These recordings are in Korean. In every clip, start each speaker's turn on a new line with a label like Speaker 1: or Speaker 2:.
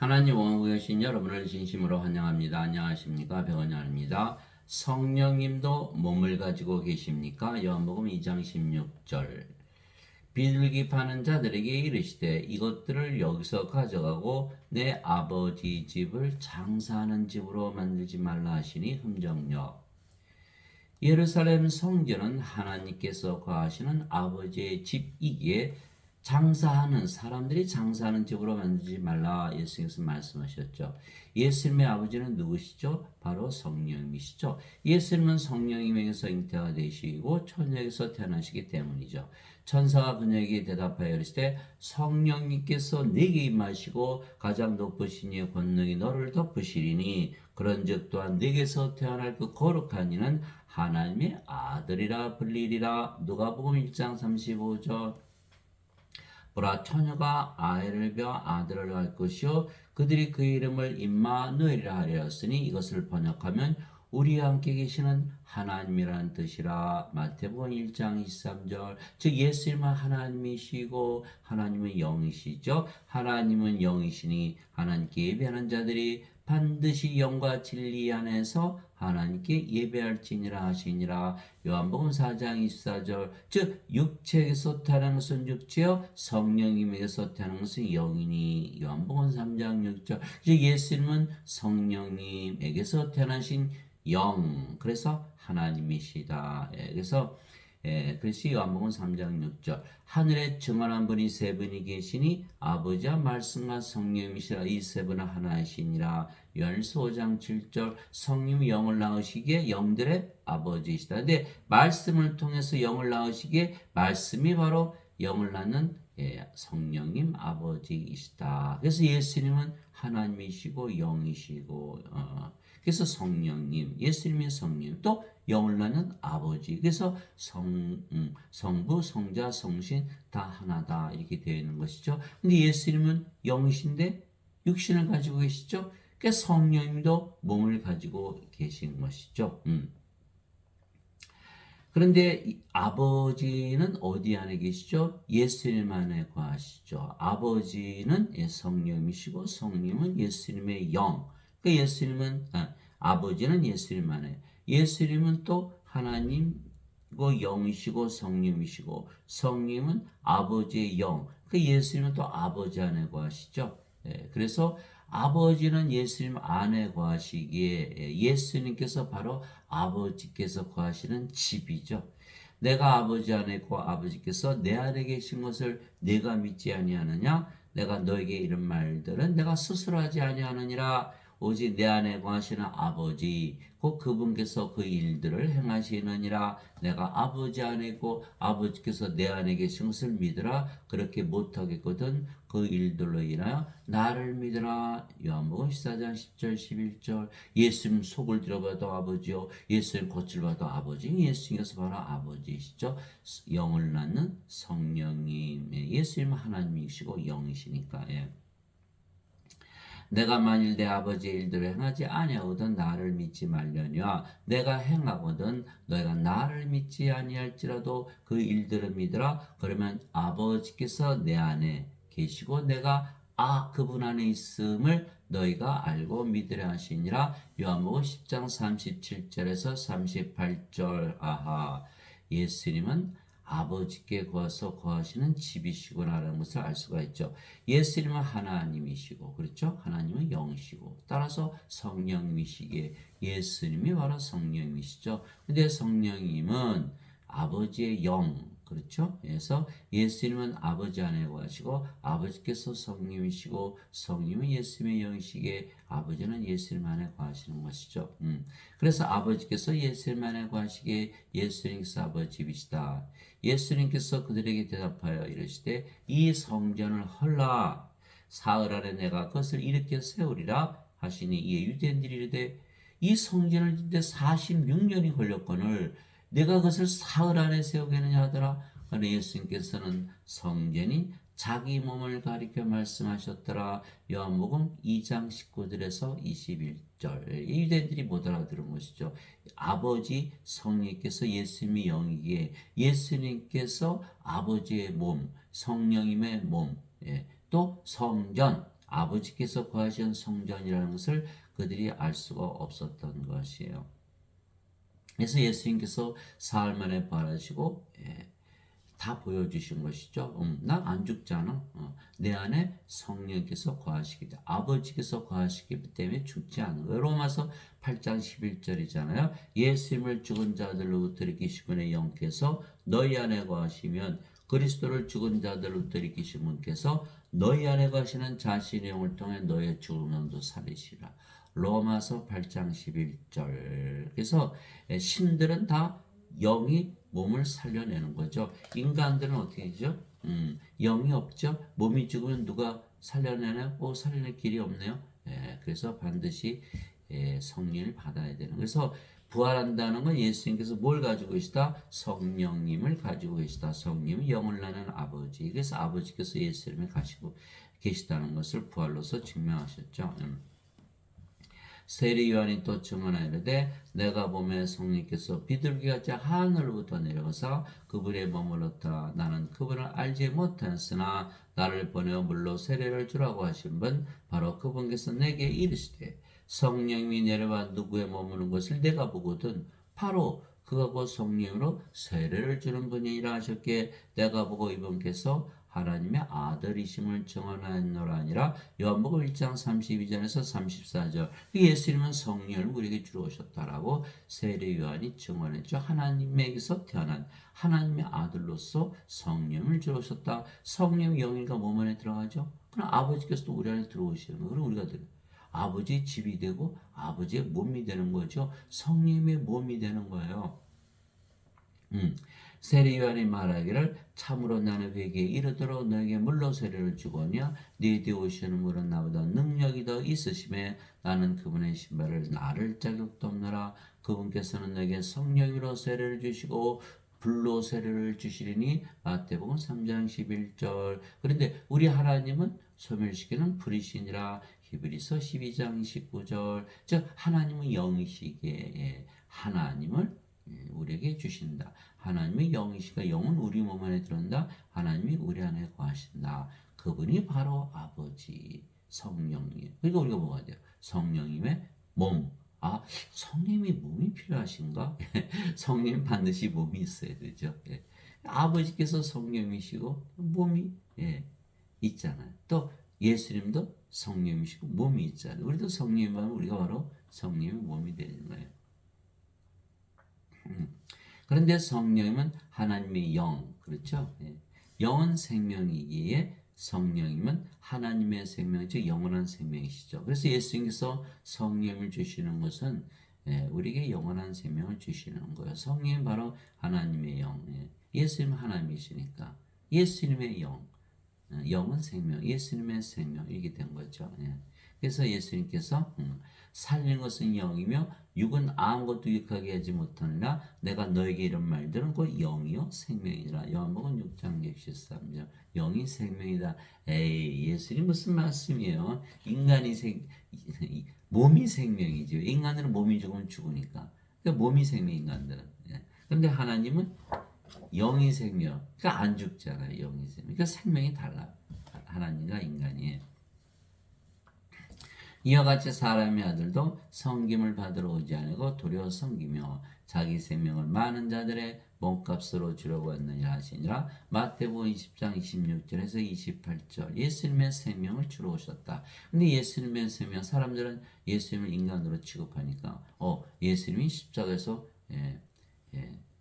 Speaker 1: 하나님 원하고 계신 여러분을 진심으로 환영합니다. 안녕하십니까? 배원열입니다. 성령님도 몸을 가지고 계십니까? 요한복음 2장 16절. 비둘기 파는 자들에게 이르시되 이것들을 여기서 가져가고 내 아버지 집을 장사하는 집으로 만들지 말라 하시니 흠정력. 예루살렘 성전은 하나님께서 거하시는 아버지의 집이기에 장사하는 사람들이 장사하는 집으로 만들지 말라 예수님께서 말씀하셨죠. 예수님의 아버지는 누구시죠? 바로 성령이시죠. 예수님은 성령님에게서 잉태가 되시고 천녀에게서 태어나시기 때문이죠. 천사가 그녀에게 대답하여 이르시되 성령님께서 네게 임하시고 가장 높으신 이의 권능이 너를 덮으시리니 그런즉 또한 네게서 태어날 그 거룩한 이는 하나님의 아들이라 불리리라. 누가복음 1장 35절. 보라 처녀가 아이를 벼 아들을 낳을 것이요 그들이 그 이름을 임마누엘이라 하였으니 이것을 번역하면 우리와 함께 계시는 하나님이라는 뜻이라. 마태복음 1장 23절. 즉 예수님은 하나님이시고 하나님은 영이시죠. 하나님은 영이시니 하나님께 예배하는 자들이 반드시 영과 진리 안에서 하나님께 예배할지니라 하시니라. 요한복음 4장 24절. 즉 육체에게서 태어난 것은 육체요 성령님에게서 태어난 것은 영이니. 요한복음 3장 6절. 즉 예수님은 성령님에게서 태어나신 영, 그래서 하나님이시다. 그래서 요한복음 3장 6절. 하늘에 증언한 분이 세 분이 계시니 아버지와 말씀과 성령이시라. 이 세 분은 하나이시니라. 요한일서 5장 7절. 성령이 영을 낳으시기에 영들의 아버지이시다. 근데 말씀을 통해서 영을 낳으시기에 말씀이 바로 영을 낳는 성령님 아버지이시다. 그래서 예수님은 하나님이시고 영이시고 그래서 성령님, 예수님의 성령, 또 영을 낳는 아버지. 그래서 성부, 성자, 성신 다 하나다 이렇게 되어 있는 것이죠. 근데 예수님은 영이신데 육신을 가지고 계시죠. 그러니까 성령님도 몸을 가지고 계신 것이죠. 그런데 아버지는 어디 안에 계시죠? 예수님 안에 거하시죠. 아버지는 성령이시고 성령은 예수님의 영. 그 예수님은 아버지는 예수님 안에, 예수님은 또 하나님이고 영이시고 성령이시고 성령은 아버지의 영. 그 예수님은 또 아버지 안에 거하시죠. 그래서 아버지는 예수님 안에 거하시기에 예수님께서 바로 아버지께서 거하시는 집이죠. 내가 아버지 안에 있고 아버지께서 내 안에 계신 것을 내가 믿지 아니하느냐? 내가 너에게 이런 말들은 내가 스스로 하지 아니하느니라. 오직 내 안에 거하시는 아버지 곧 그분께서 그 일들을 행하시느니라. 내가 아버지 안에 있고 아버지께서 내 안에 계신 것을 믿으라. 그렇게 못하겠거든 그 일들로 인하여 나를 믿으라. 요한복음 14장 10절 11절. 예수님 속을 들어봐도 아버지요 예수님 겉을 봐도 아버지. 예수님께서 바로 아버지시죠. 영을 낳는 성령님. 예수님은 하나님이시고 영이시니까. 내가 만일 내 아버지의 일들을 행하지 아니하거든 나를 믿지 말려니와 내가 행하거든 너희가 나를 믿지 아니할지라도 그 일들을 믿으라. 그러면 아버지께서 내 안에 계시고 내가 그분 안에 있음을 너희가 알고 믿으려 하시니라. 요한복음 10장 37절에서 38절. 예수님은 아버지께 거하서 거하시는 집이시구나라는 것을 알 수가 있죠. 예수님은 하나님이시고, 그렇죠? 하나님은 영이시고, 따라서 성령이시기에 예수님이 바로 성령이시죠. 근데 성령님은 아버지의 영, 그렇죠? 그래서 예수님은 아버지 안에 거하시고 아버지께서 성령이시고 성령은 예수님의 영이시기에 아버지는 예수님 안에 거하시는 것이죠. 그래서 아버지께서 예수님 안에 거하시기에 예수님께서 아버지 집이시다. 예수님께서 그들에게 대답하여 이르시되 이 성전을 헐라 사흘 안에 내가 그것을 일으켜 세우리라 하시니 이에 유대인들이 이르되 이 성전을 짓는데 46년이 걸렸거늘 내가 그것을 사흘 안에 세우겠느냐 하더라. 그러나 예수님께서는 성전이 자기 몸을 가리켜 말씀하셨더라. 요한복음 2장 19절에서 21절. 유대인들이 못 알아들은 것이죠. 아버지 성령께서 예수님의 영이기에 예수님께서 아버지의 몸, 성령님의 몸, 또 성전, 아버지께서 거하신 성전이라는 것을 그들이 알 수가 없었던 것이에요. 그래서 예수님께서 사흘 만에 부활하시고 다 보여주신 것이죠. 나 안 죽잖아. 내 안에 성령께서 거하시기 때문에 아버지께서 거하시기 때문에 죽지 않는 거예요. 로마서 8장 11절이잖아요. 예수님을 죽은 자들로부터 일으키신 분의 영께서 너희 안에 거하시면 그리스도를 죽은 자들로부터 일으키신 분께서 너희 안에 거하시는 자신의 영을 통해 너의 죽은 영도 살리시라. 로마서 8장 11절. 그래서 신들은 다 영이 몸을 살려내는 거죠. 인간들은 어떻게 되죠? 영이 없죠. 몸이 죽으면 누가 살려내나요? 살려낼 길이 없네요. 그래서 반드시 성령을 받아야 되는. 그래서 부활한다는 건 예수님께서 뭘 가지고 계시다? 성령님을 가지고 계시다. 성령이 영을 나는 아버지. 그래서 아버지께서 예수님을 가지고 계시다는 것을 부활로서 증명하셨죠. 세례 요한이 또 증언하이르되 내가 보매 성령께서 비둘기같이 하늘로부터 내려가서 그분의 머물렀더라. 나는 그분을 알지 못하였으나 나를 보내어 물로 세례를 주라고 하신 분 바로 그분께서 내게 이르시되 성령이 내려와 누구의 머무는 것을 내가 보거든 바로 그가 곧 성령으로 세례를 주는 분이라 하셨기에 내가 보고 이분께서 하나님의 아들이심을 증언하노라 아니라 요한복음 1장 32절에서 34절 예수님은 성령을 우리에게 주러 오셨다라고 세례 요한이 증언했죠. 하나님에게서 태어난 하나님의 아들로서 성령을 주러 오셨다. 성령의 영이가 몸 안에 들어가죠. 그럼 아버지께서도 우리 안에 들어오시는 거예요. 그럼 우리가 아버지의 집이 되고 아버지의 몸이 되는 거죠. 성령의 몸이 되는 거예요. 세례 요한이 말하기를 참으로 나는 회개에 이르도록 너에게 물로 세례를 주거냐 네 뒤에 오시는 분은 나보다 능력이 더 있으심에 나는 그분의 신발을 나를 자격도 없노라. 그분께서는 너에게 성령으로 세례를 주시고 불로 세례를 주시리니 마태복음 3장 11절. 그런데 우리 하나님은 소멸시키는 불이시니라. 히브리서 12장 19절. 즉 하나님은 영이시기에 하나님을 우리에게 주신다. 하나님의 영이시가 영은 우리 몸 안에 들어온다. 하나님이 우리 안에 거하신다. 그분이 바로 아버지 성령님. 그러니까 우리가 뭐가 돼요? 성령님의 몸. 성령님이 몸이 필요하신가? 성령 반드시 몸이 있어야 되죠. 아버지께서 성령이시고 몸이 있잖아요. 또 예수님도 성령이시고 몸이 있잖아요. 우리도 성령이면 우리가 바로 성령의 몸이 되는 거예요. 그런데 성령님은 하나님의 영, 그렇죠? 영은 생명이기에 성령님은 하나님의 생명, 즉 영원한 생명이시죠. 그래서 예수님께서 성령을 주시는 것은 우리에게 영원한 생명을 주시는 거예요. 성령은 바로 하나님의 영. 예수님은 하나님이시니까 예수님의 영, 영은 생명, 예수님의 생명 이렇게 된 거죠. 그래서 예수님께서 살린 것은 영이며 육은 아무것도 유익하게 하지 못하느라 내가 너에게 이런 말들은 곧 영이요 생명이라. 요한복음 6장 63절. 영이 생명이다. 예수님 무슨 말씀이에요? 몸이 생명이죠. 인간들은 몸이 죽으면 죽으니까. 그러니까 몸이 생명 인간들은. 그런데 하나님은 영이 생명. 그러니까 안 죽잖아요. 영이 생명. 그러니까 생명이 달라. 하나님과 인간이. 이와 같이 사람의 아들도 섬김을 받으러 오지 아니고 도리어 섬기며 자기 생명을 많은 자들의 몸값으로 주려고 했느니라 하시니라. 마태복음 20장 26절에서 28절. 예수님의 생명을 주러 오셨다. 근데 예수님의 생명, 사람들은 예수님을 인간으로 취급하니까 예수님이 십자가에서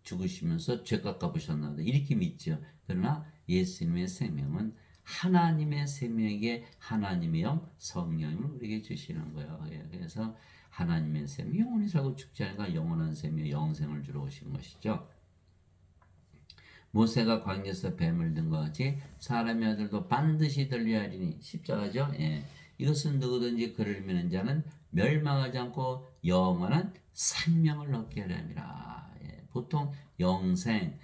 Speaker 1: 죽으시면서 죄값 갚으셨나 이렇게 믿죠. 그러나 예수님의 생명은 하나님의 생명에게 하나님의 영 성령을 우리에게 주시는 거예요. 그래서 하나님의 생명, 영원히 살고 죽지 않으니까 영원한 생명, 영생을 주러 오신 것이죠. 모세가 광야에서 뱀을 든 것 같이 사람의 아들도 반드시 들려야 하리니 십자가죠. 이것은 누구든지 그를 믿는 자는 멸망하지 않고 영원한 생명을 얻게 하려니라. 보통 영생이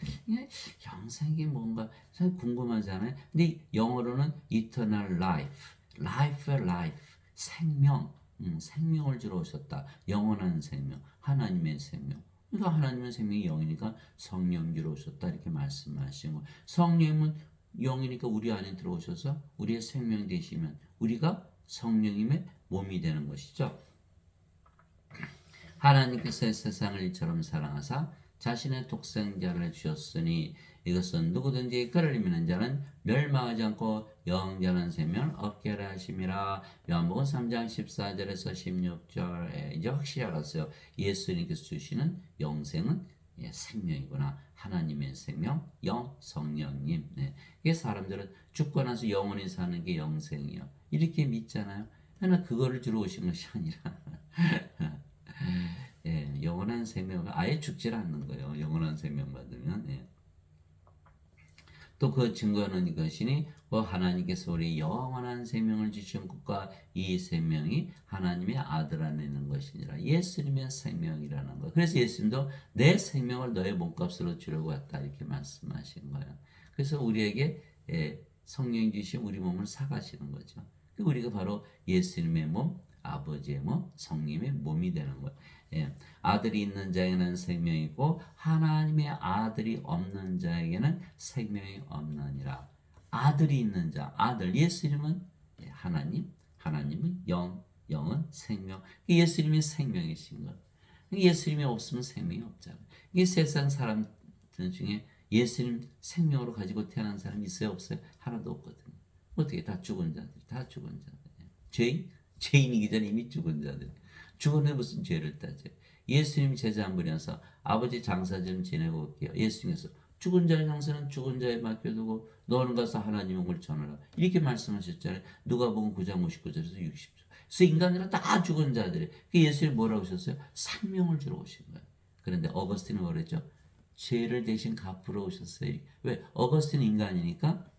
Speaker 1: 뭔가 참 궁금하잖아요. 근데 영어로는 eternal life, 생명, 생명을 주러 오셨다. 영원한 생명, 하나님의 생명. 그러니까 하나님의 생명이 영이니까 성령 주러 오셨다 이렇게 말씀하시고 성령은 영이니까 우리 안에 들어오셔서 우리의 생명 되시면 우리가 성령님의 몸이 되는 것이죠. 하나님께서 세상을 이처럼 사랑하사 자신의 독생자를 주셨으니 이것은 누구든지 그를 믿는 자는 멸망하지 않고 영원한 생명을 얻게 하려 하심이라. 요한복음 3장 14절에서 16절에 이제 확실히 알았어요. 예수님께서 주시는 영생은 생명이구나. 하나님의 생명, 영, 성령님. 네. 이게 사람들은 죽고 나서 영원히 사는 게 영생이요. 이렇게 믿잖아요. 그러나 그거를 주러 오신 것이 아니라 영원한 생명을 아예 죽질 않는 거예요. 영원한 생명 받으면. 또 그 증거는 이것이니 하나님께서 우리 영원한 생명을 주신 것과 이 생명이 하나님의 아들 안에 있는 것이니라. 예수님의 생명이라는 거예요. 그래서 예수님도 내 생명을 너의 몸값으로 주려고 왔다 이렇게 말씀하신 거예요. 그래서 우리에게 성령 주신 우리 몸을 사가시는 거죠. 우리가 바로 예수님의 몸, 아버지의 몸, 성령의 몸이 되는 거예요. 아들이 있는 자에게는 생명이 있고 하나님의 아들이 없는 자에게는 생명이 없느니라. 아들이 있는 자, 아들 예수님은 하나님, 하나님은 영, 영은 생명. 예수님이 생명이신 것. 예수님이 없으면 생명이 없잖아요. 이게 세상 사람들 중에 예수님 생명으로 가지고 태어난 사람이 있어요, 없어요? 하나도 없거든요. 어떻게 다 죽은 자들, 다 죽은 자들. 죄인이기 전에 이미 죽은 자들. 죽었는데 무슨 죄를 따져요. 예수님 제자 한 분이어서 아버지 장사 좀 지내고 올게요. 예수님께서 죽은 자의 장사는 죽은 자에 맡겨두고 너는 가서 하나님의 영을 전하라. 이렇게 말씀하셨잖아요. 누가복음 9장 59절에서 60절. 그래서 인간들은 다 죽은 자들이. 예수님이 뭐라고 하셨어요? 생명을 주러 오신 거예요. 그런데 어거스틴은 뭐랬죠? 죄를 대신 갚으러 오셨어요. 왜? 어거스틴은 인간이니까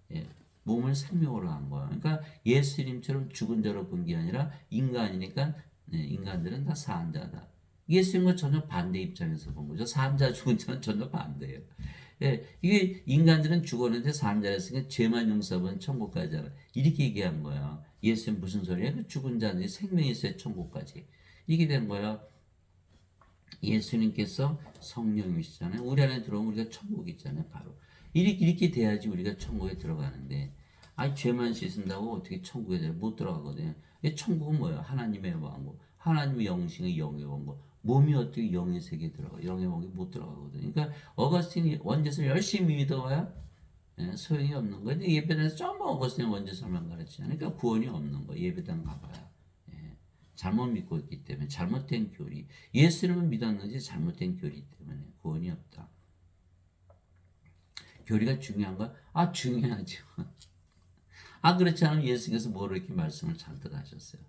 Speaker 1: 몸을 생명으로 한 거예요. 그러니까 예수님처럼 죽은 자로 본 게 아니라 인간이니까 인간들은 다 산자다. 예수님과 전혀 반대 입장에서 본 거죠. 산자 죽은 자는 전혀 반대예요. 이게 인간들은 죽었는데 산자였으니까 죄만 용서하면 천국 가잖아. 이렇게 얘기한 거야. 예수님 무슨 소리야? 그 죽은 자들이 생명이 있어야 천국까지. 이게 된 거야. 예수님께서 성령이시잖아요. 우리 안에 들어오면 우리가 천국이 있잖아요. 바로 이렇게 돼야지 우리가 천국에 들어가는데 죄만 씻는다고 어떻게 천국에 못 들어가거든요. 천국은 뭐예요? 하나님의 왕국, 하나님의 영신의 영의 왕국. 몸이 어떻게 영의 세계에 들어가? 영의 왕국에 못 들어가거든요. 그러니까 어거스틴이 원죄를 열심히 믿어봐야 소용이 없는 거예요. 예배당에서 전부 어거스틴 원죄설만 가르치잖아요. 그러니까 구원이 없는 거예요. 예배당 가봐야. 잘못 믿고 있기 때문에 잘못된 교리. 예수님은 믿었는지 잘못된 교리 때문에 구원이 없다. 교리가 중요한 거야? 중요하죠. 그렇지 않으면 예수께서 뭐로 이렇게 말씀을 잔뜩 하셨어요.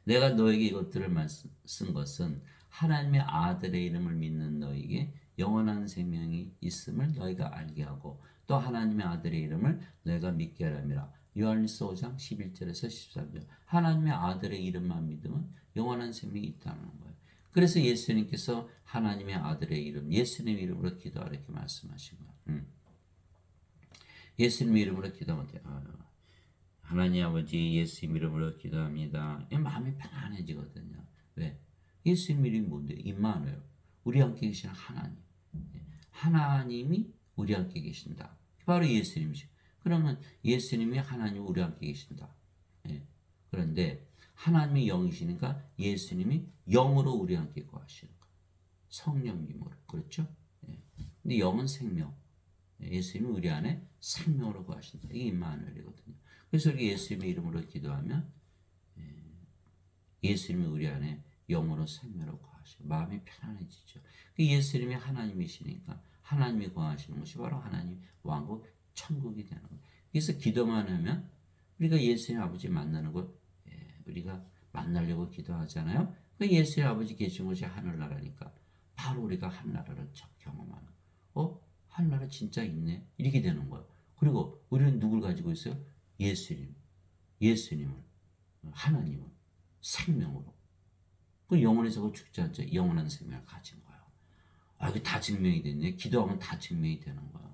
Speaker 1: 내가 너에게 이것들을 쓴 것은 하나님의 아들의 이름을 믿는 너에게 영원한 생명이 있음을 너희가 알게 하고 또 하나님의 아들의 이름을 너희가 믿게 하람이라. 요한일서 5장 11절에서 13절. 하나님의 아들의 이름만 믿으면 영원한 생명이 있다는 거예요. 그래서 예수님께서 하나님의 아들의 이름, 예수님 이름으로 기도하라 이렇게 말씀하신 거예요. 예수님 이름으로 기도하면 돼요. 하나님 아버지 예수님 이름으로 기도합니다. 마음이 편안해지거든요. 왜? 예수님 이름이 뭔데? 임마누엘. 우리 함께 계시는 하나님. 하나님이 우리 함께 계신다. 바로 예수님이죠. 그러면 예수님이 하나님 우리 함께 계신다. 그런데 하나님이 영이시니까 예수님이 영으로 우리 함께 거하시는 거예요. 성령님으로. 그렇죠? 근데 영은 생명. 예수님이 우리 안에 생명으로 거하신다. 이게 임마누엘이거든요. 그래서 우리 예수님의 이름으로 기도하면 예수님이 우리 안에 영으로 생명으로 거하시고 마음이 편안해지죠. 예수님이 하나님이시니까 하나님이 거하시는 것이 바로 하나님 왕국 천국이 되는 거예요. 그래서 기도만 하면 우리가 예수님 아버지 만나는 거 우리가 만나려고 기도하잖아요. 그 예수님 아버지 계신 곳이 하늘나라니까 바로 우리가 하늘나라를 경험하는 하늘나라 진짜 있네 이렇게 되는 거예요. 그리고 우리는 누굴 가지고 있어요? 예수님을 하나님을 생명으로 그 영원에서 죽지 않죠. 영원한 생명을 가진 거예요. 이게 다 증명이 됐네. 기도하면 다 증명이 되는 거야.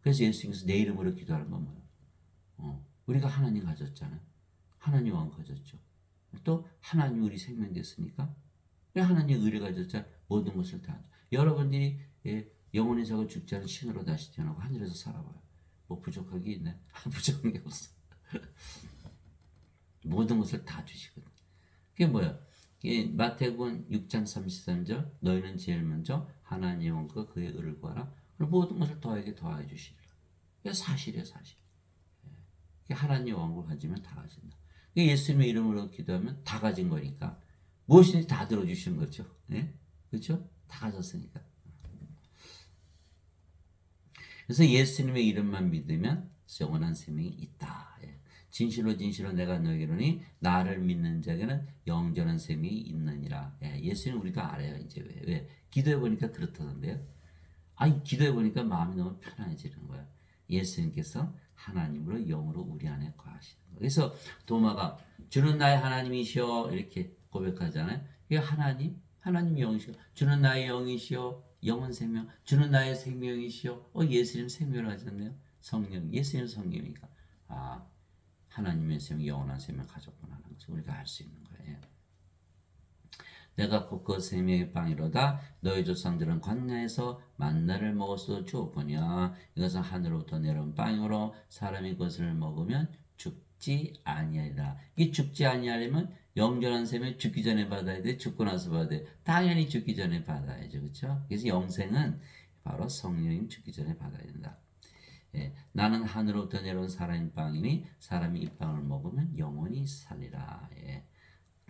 Speaker 1: 그래서 예수님께서 내 이름으로 기도하는 건 뭐예요? 우리가 하나님 가졌잖아요. 하나님 왕 가졌죠. 또 하나님 우리 생명 됐으니까 하나님 의를 가졌자 모든 것을 다 하죠. 여러분들이 영원히 사고 죽지 않은 신으로 다시 태어나고 하늘에서 살아봐요. 뭐 부족한 게 있네. 부족한 게 없어. 모든 것을 다 주시거든. 그게 뭐야? 이게 마태복음 6장 33절 너희는 제일 먼저 하나님의 영과 그의 의를 구하라. 그리고 모든 것을 더하게 더하여 주시리라. 이게 사실이에요, 사실. 이게 하나님의 왕국을 가지면 다 가진다. 예수님의 이름으로 기도하면 다 가진 거니까 무엇이든지 다 들어주시는 거죠. 예? 그렇죠? 다 가졌으니까. 그래서 예수님의 이름만 믿으면 영원한 생명이 있다. 예. 진실로 진실로 내가 너에게 이르노니 나를 믿는 자에게는 영원한 생명이 있느니라. 예. 예수님 우리가 알아요. 이제 왜? 기도해 보니까 그렇다던데요. 아니 기도해 보니까 마음이 너무 편안해지는 거야. 예수님께서 하나님으로 영으로 우리 안에 거하시는 거예요. 그래서 도마가 주는 나의 하나님이시여 이렇게 고백하잖아요. 이게 하나님 영이시여. 주는 나의 영이시여. 영원 생명. 주는 나의 생명이시여. 예수님 생명을 하셨네요. 성령. 예수님 성령이니까. 아, 하나님의 생명, 영원한 생명 가졌구나 하는 것을 우리가 알 수 있는 거예요. 내가 곧 그 생명의 빵이로다. 너희 조상들은 광야에서 만나를 먹었어 주었거니와 이것은 하늘로부터 내려온 빵이므로 사람이 그것을 먹으면 죽지 아니하리라. 이 죽지 아니하려면 영존한 생명 죽기 전에 받아야 돼. 죽고 나서 받아야 돼. 당연히 죽기 전에 받아야죠. 그렇죠? 그래서 영생은 바로 성령님 죽기 전에 받아야 된다. 예, 나는 하늘로부터 내려온 사람의 빵이니 사람이 이 빵을 먹으면 영원히 살리라. 예.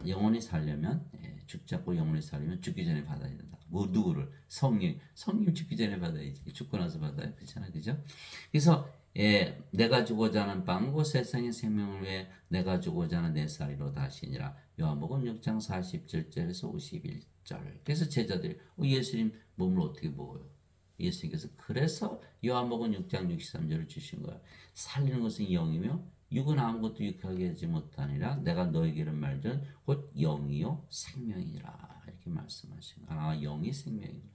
Speaker 1: 영원히 살려면 죽지 않고 영원히 살려면 죽기 전에 받아야 된다. 뭐 누구를? 성령 죽기 전에 받아야지. 죽고 나서 받아야 그렇잖아요, 그죠? 그래서 내가 주고자 하는 빵과 세상의 생명을 위해 내가 주고자 하는 내 쌀이로다 하시니라. 요한복음 6장 47절에서 51절. 그래서 제자들이 예수님 몸을 어떻게 먹어요? 예수님께서 그래서 요한복음 6장 63절을 주신 거야. 살리는 것은 영이며 육은 아무것도 유익하게 하지 못하니라. 내가 너에게는 말든 곧 영이요 생명이라. 이렇게 말씀하신 거야. 아, 영이 생명이구나.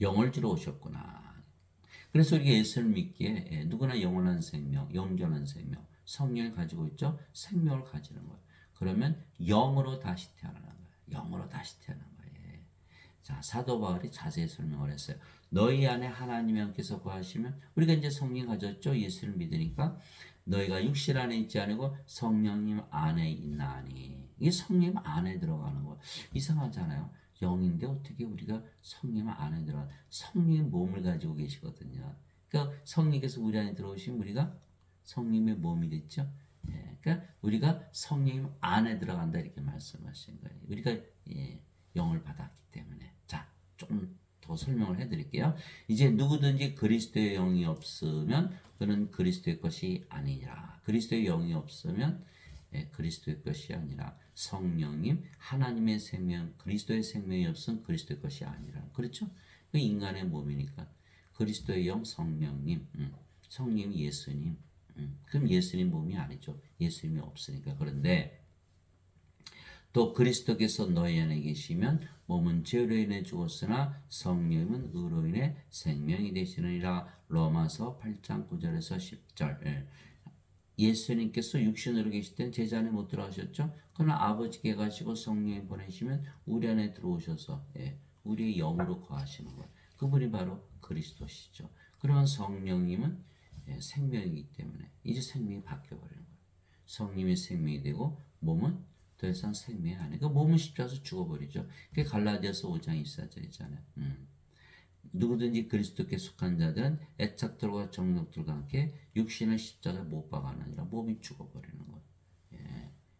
Speaker 1: 영을 주러 오셨구나. 그래서 우리가 예수를 믿기에 누구나 영원한 생명, 영존한 생명, 성령을 가지고 있죠. 생명을 가지는 거예요. 그러면 영으로 다시 태어나는 거예요. 영으로 다시 태어나는 거예요. 자, 사도 바울이 자세히 설명을 했어요. 너희 안에 하나님의 영께서 거하시면 우리가 이제 성령 가졌죠. 예수를 믿으니까 너희가 육신 안에 있지 않고 성령님 안에 있나니. 이게 성령 안에 들어가는 거 이상하잖아요. 영인데 어떻게 우리가 성령 안에 들어가? 성령의 몸을 가지고 계시거든요. 그러니까 성령께서 우리 안에 들어오시면 우리가 성령의 몸이 됐죠. 그러니까 우리가 성령 안에 들어간다 이렇게 말씀하신 거예요. 우리가 영을 받았기 때문에. 자, 조금 더 설명을 해드릴게요. 이제 누구든지 그리스도의 영이 없으면 그는 그리스도의 것이 아니니라. 그리스도의 영이 없으면 그리스도의 것이 아니라 성령님 하나님의 생명 그리스도의 생명이 없으면 그리스도의 것이 아니라. 그렇죠? 그 인간의 몸이니까 그리스도의 영 성령님 성령 예수님 그럼 예수님 몸이 아니죠. 예수님이 없으니까. 그런데 또 그리스도께서 너희 안에 계시면 몸은 죄로 인해 죽었으나 성령은 의로 인해 생명이 되시느니라. 로마서 8장 9절에서 10절. 예수님께서 육신으로 계실 땐 제자 안에 못 들어가셨죠. 그러나 아버지께 가시고 성령이 보내시면 우리 안에 들어오셔서 우리의 영으로 거하시는 거예요. 그분이 바로 그리스도시죠. 그러면 성령님은 생명이기 때문에 이제 생명이 바뀌어버리는 거예요. 성령이 생명이 되고 몸은 더 이상 생명이 아니고 몸은 십자가에서 죽어버리죠. 그게 갈라디아서 5장 24절이잖아요. 누구든지 그리스도께 속한 자들은 애착들과 정욕들과 함께 육신을 십자가에 못 박아느니라. 몸이 죽어버리는 거예요.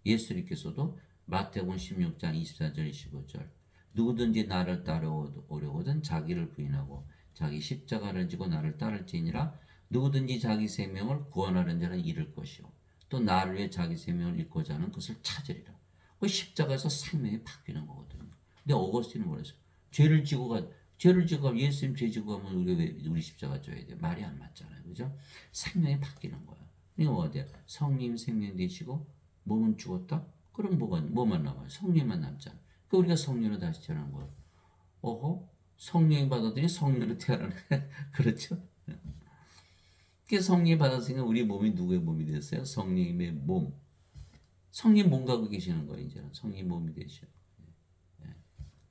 Speaker 1: 예수님께서도 마태복음 16장 24절 25절 누구든지 나를 따라오려거든 자기를 부인하고 자기 십자가를 지고 나를 따를지니라. 누구든지 자기 생명을 구원하는 자는 잃을 것이요 또 나를 위해 자기 생명을 잃고자 하는 것을 찾으리라. 그 십자가에서 생명이 바뀌는 거거든요. 근데 어거스틴은 뭐랬어요? 죄를 지고 예수님 죄 지고 가면 우리 십자가 져야 돼. 말이 안 맞잖아요. 그죠? 생명이 바뀌는 거야. 그러니까 뭐가 돼요? 성령 생명 되시고 몸은 죽었다? 그럼 뭐만 남아요? 성령만 남잖아. 그 우리가 성령으로 다시 태어난 거예요. 어허? 성령이 받았더니 성령으로 태어나네. 그렇죠? 그 성령이 받았으니까 우리 몸이 누구의 몸이 됐어요? 성령님의 몸. 성령 몸 갖고 계시는 거예요. 이제는 성령 몸이 되셔.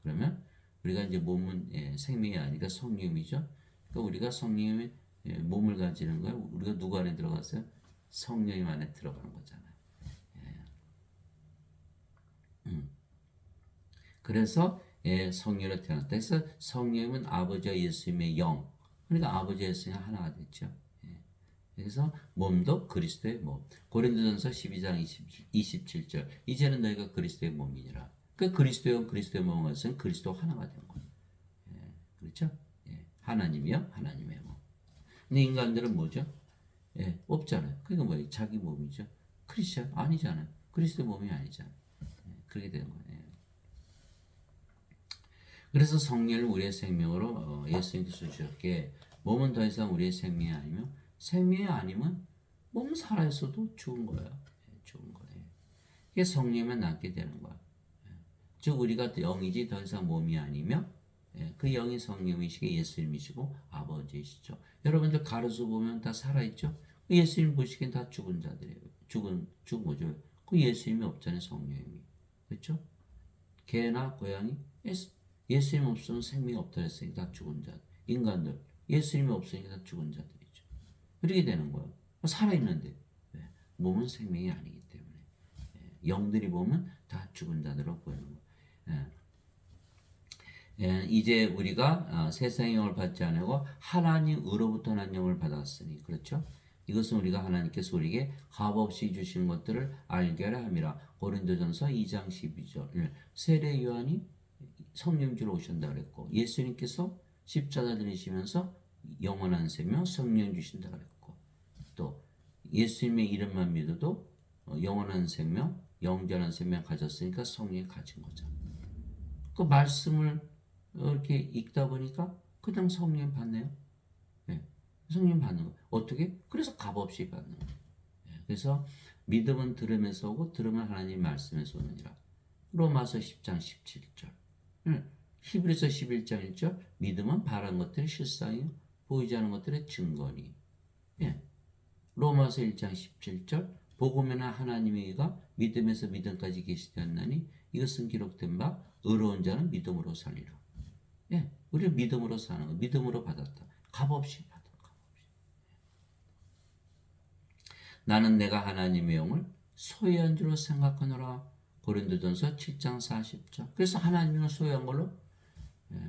Speaker 1: 그러면 우리가 이제 몸은 생명이 아니라 성령이죠. 그러니까 우리가 성령님의 예, 몸을 가지는 거예요. 우리가 누구 안에 들어갔어요? 성령님 안에 들어가는 거잖아요. 그래서 예, 성령으로 태어났다. 그래서 성령님은 아버지와 예수님의 영. 그러니까 아버지와 예수님이 하나가 됐죠. 예. 그래서 몸도 그리스도의 몸. 고린도전서 12장 27절. 이제는 너희가 그리스도의 몸이니라. 그 그리스도의 몸은 것은 그리스도 하나가 된 거예요. 예. 그렇죠? 예. 하나님이요, 하나님의 몸. 근데 인간들은 뭐죠? 예, 없잖아요. 그러니까 뭐예요? 자기 몸이죠. 크리스천 아니잖아요. 그리스도 몸이 아니잖아요. 예, 그렇게 되는 거예요. 예. 그래서 성령을 우리의 생명으로 예수님께서 주셨기에 몸은 더 이상 우리의 생명이 아니면 생명이 아니면 몸은 살아있어도 죽은 거예요. 예, 죽은 거예요. 이게 성령만 남게 되는 거야. 예. 즉 우리가 영이지 더 이상 몸이 아니며 예, 그 영이 성령이시게 예수님이시고 아버지이시죠. 여러분들 가로수 보면 다 살아있죠. 예수님 보시기엔 다 죽은 자들이에요. 죽은 거죠. 그 예수님이 없잖아요. 성령님이. 그렇죠? 개나 고양이 예수님 없으면 생명이 없다 했으니까 다 죽은 자. 인간들 예수님이 없으니까 다 죽은 자들이죠. 이렇게 되는 거예요. 살아있는데 네. 몸은 생명이 아니기 때문에 영들이 보면 다 죽은 자들로 보이는 거예요. 이제 우리가 세상의 영을 받지 않고 하나님으로부터 난 영을 받았으니 그렇죠? 이것은 우리가 하나님께서 우리에게 값없이 주신 것들을 알게 하려 함이라. 고린도전서 2장 12절. 세례 요한이 성령 주러 오신다 그랬고 예수님께서 십자가 지시면서 영원한 생명 성령 주신다 그랬고 또 예수님의 이름만 믿어도 영원한 생명 영원한 생명 가졌으니까 성령이 가진 거죠. 그 말씀을 이렇게 읽다 보니까 그냥 성령 받네요. 네. 성령 받는 거 어떻게? 그래서 값없이 받는 거예요. 네. 그래서 믿음은 들음에서 오고 들음은 하나님 말씀에서 오느니라. 로마서 10장 17절. 히브리서 11장 1절. 믿음은 바란 것들의 실상이요 보이지 않은 것들의 증거니. 예. 로마서 1장 17절. 복음에는 하나님의 의가 믿음에서 믿음까지 계시되었나니 이것은 기록된 바 의로운 자는 믿음으로 살리라. 예, 우리 믿음으로 사는 거, 믿음으로 받았다. 값없이 받은 값없이. 나는 내가 하나님의 영을 소유한 줄로 생각하노라. 고린도전서 7장 40절. 그래서 하나님을 소유한 걸로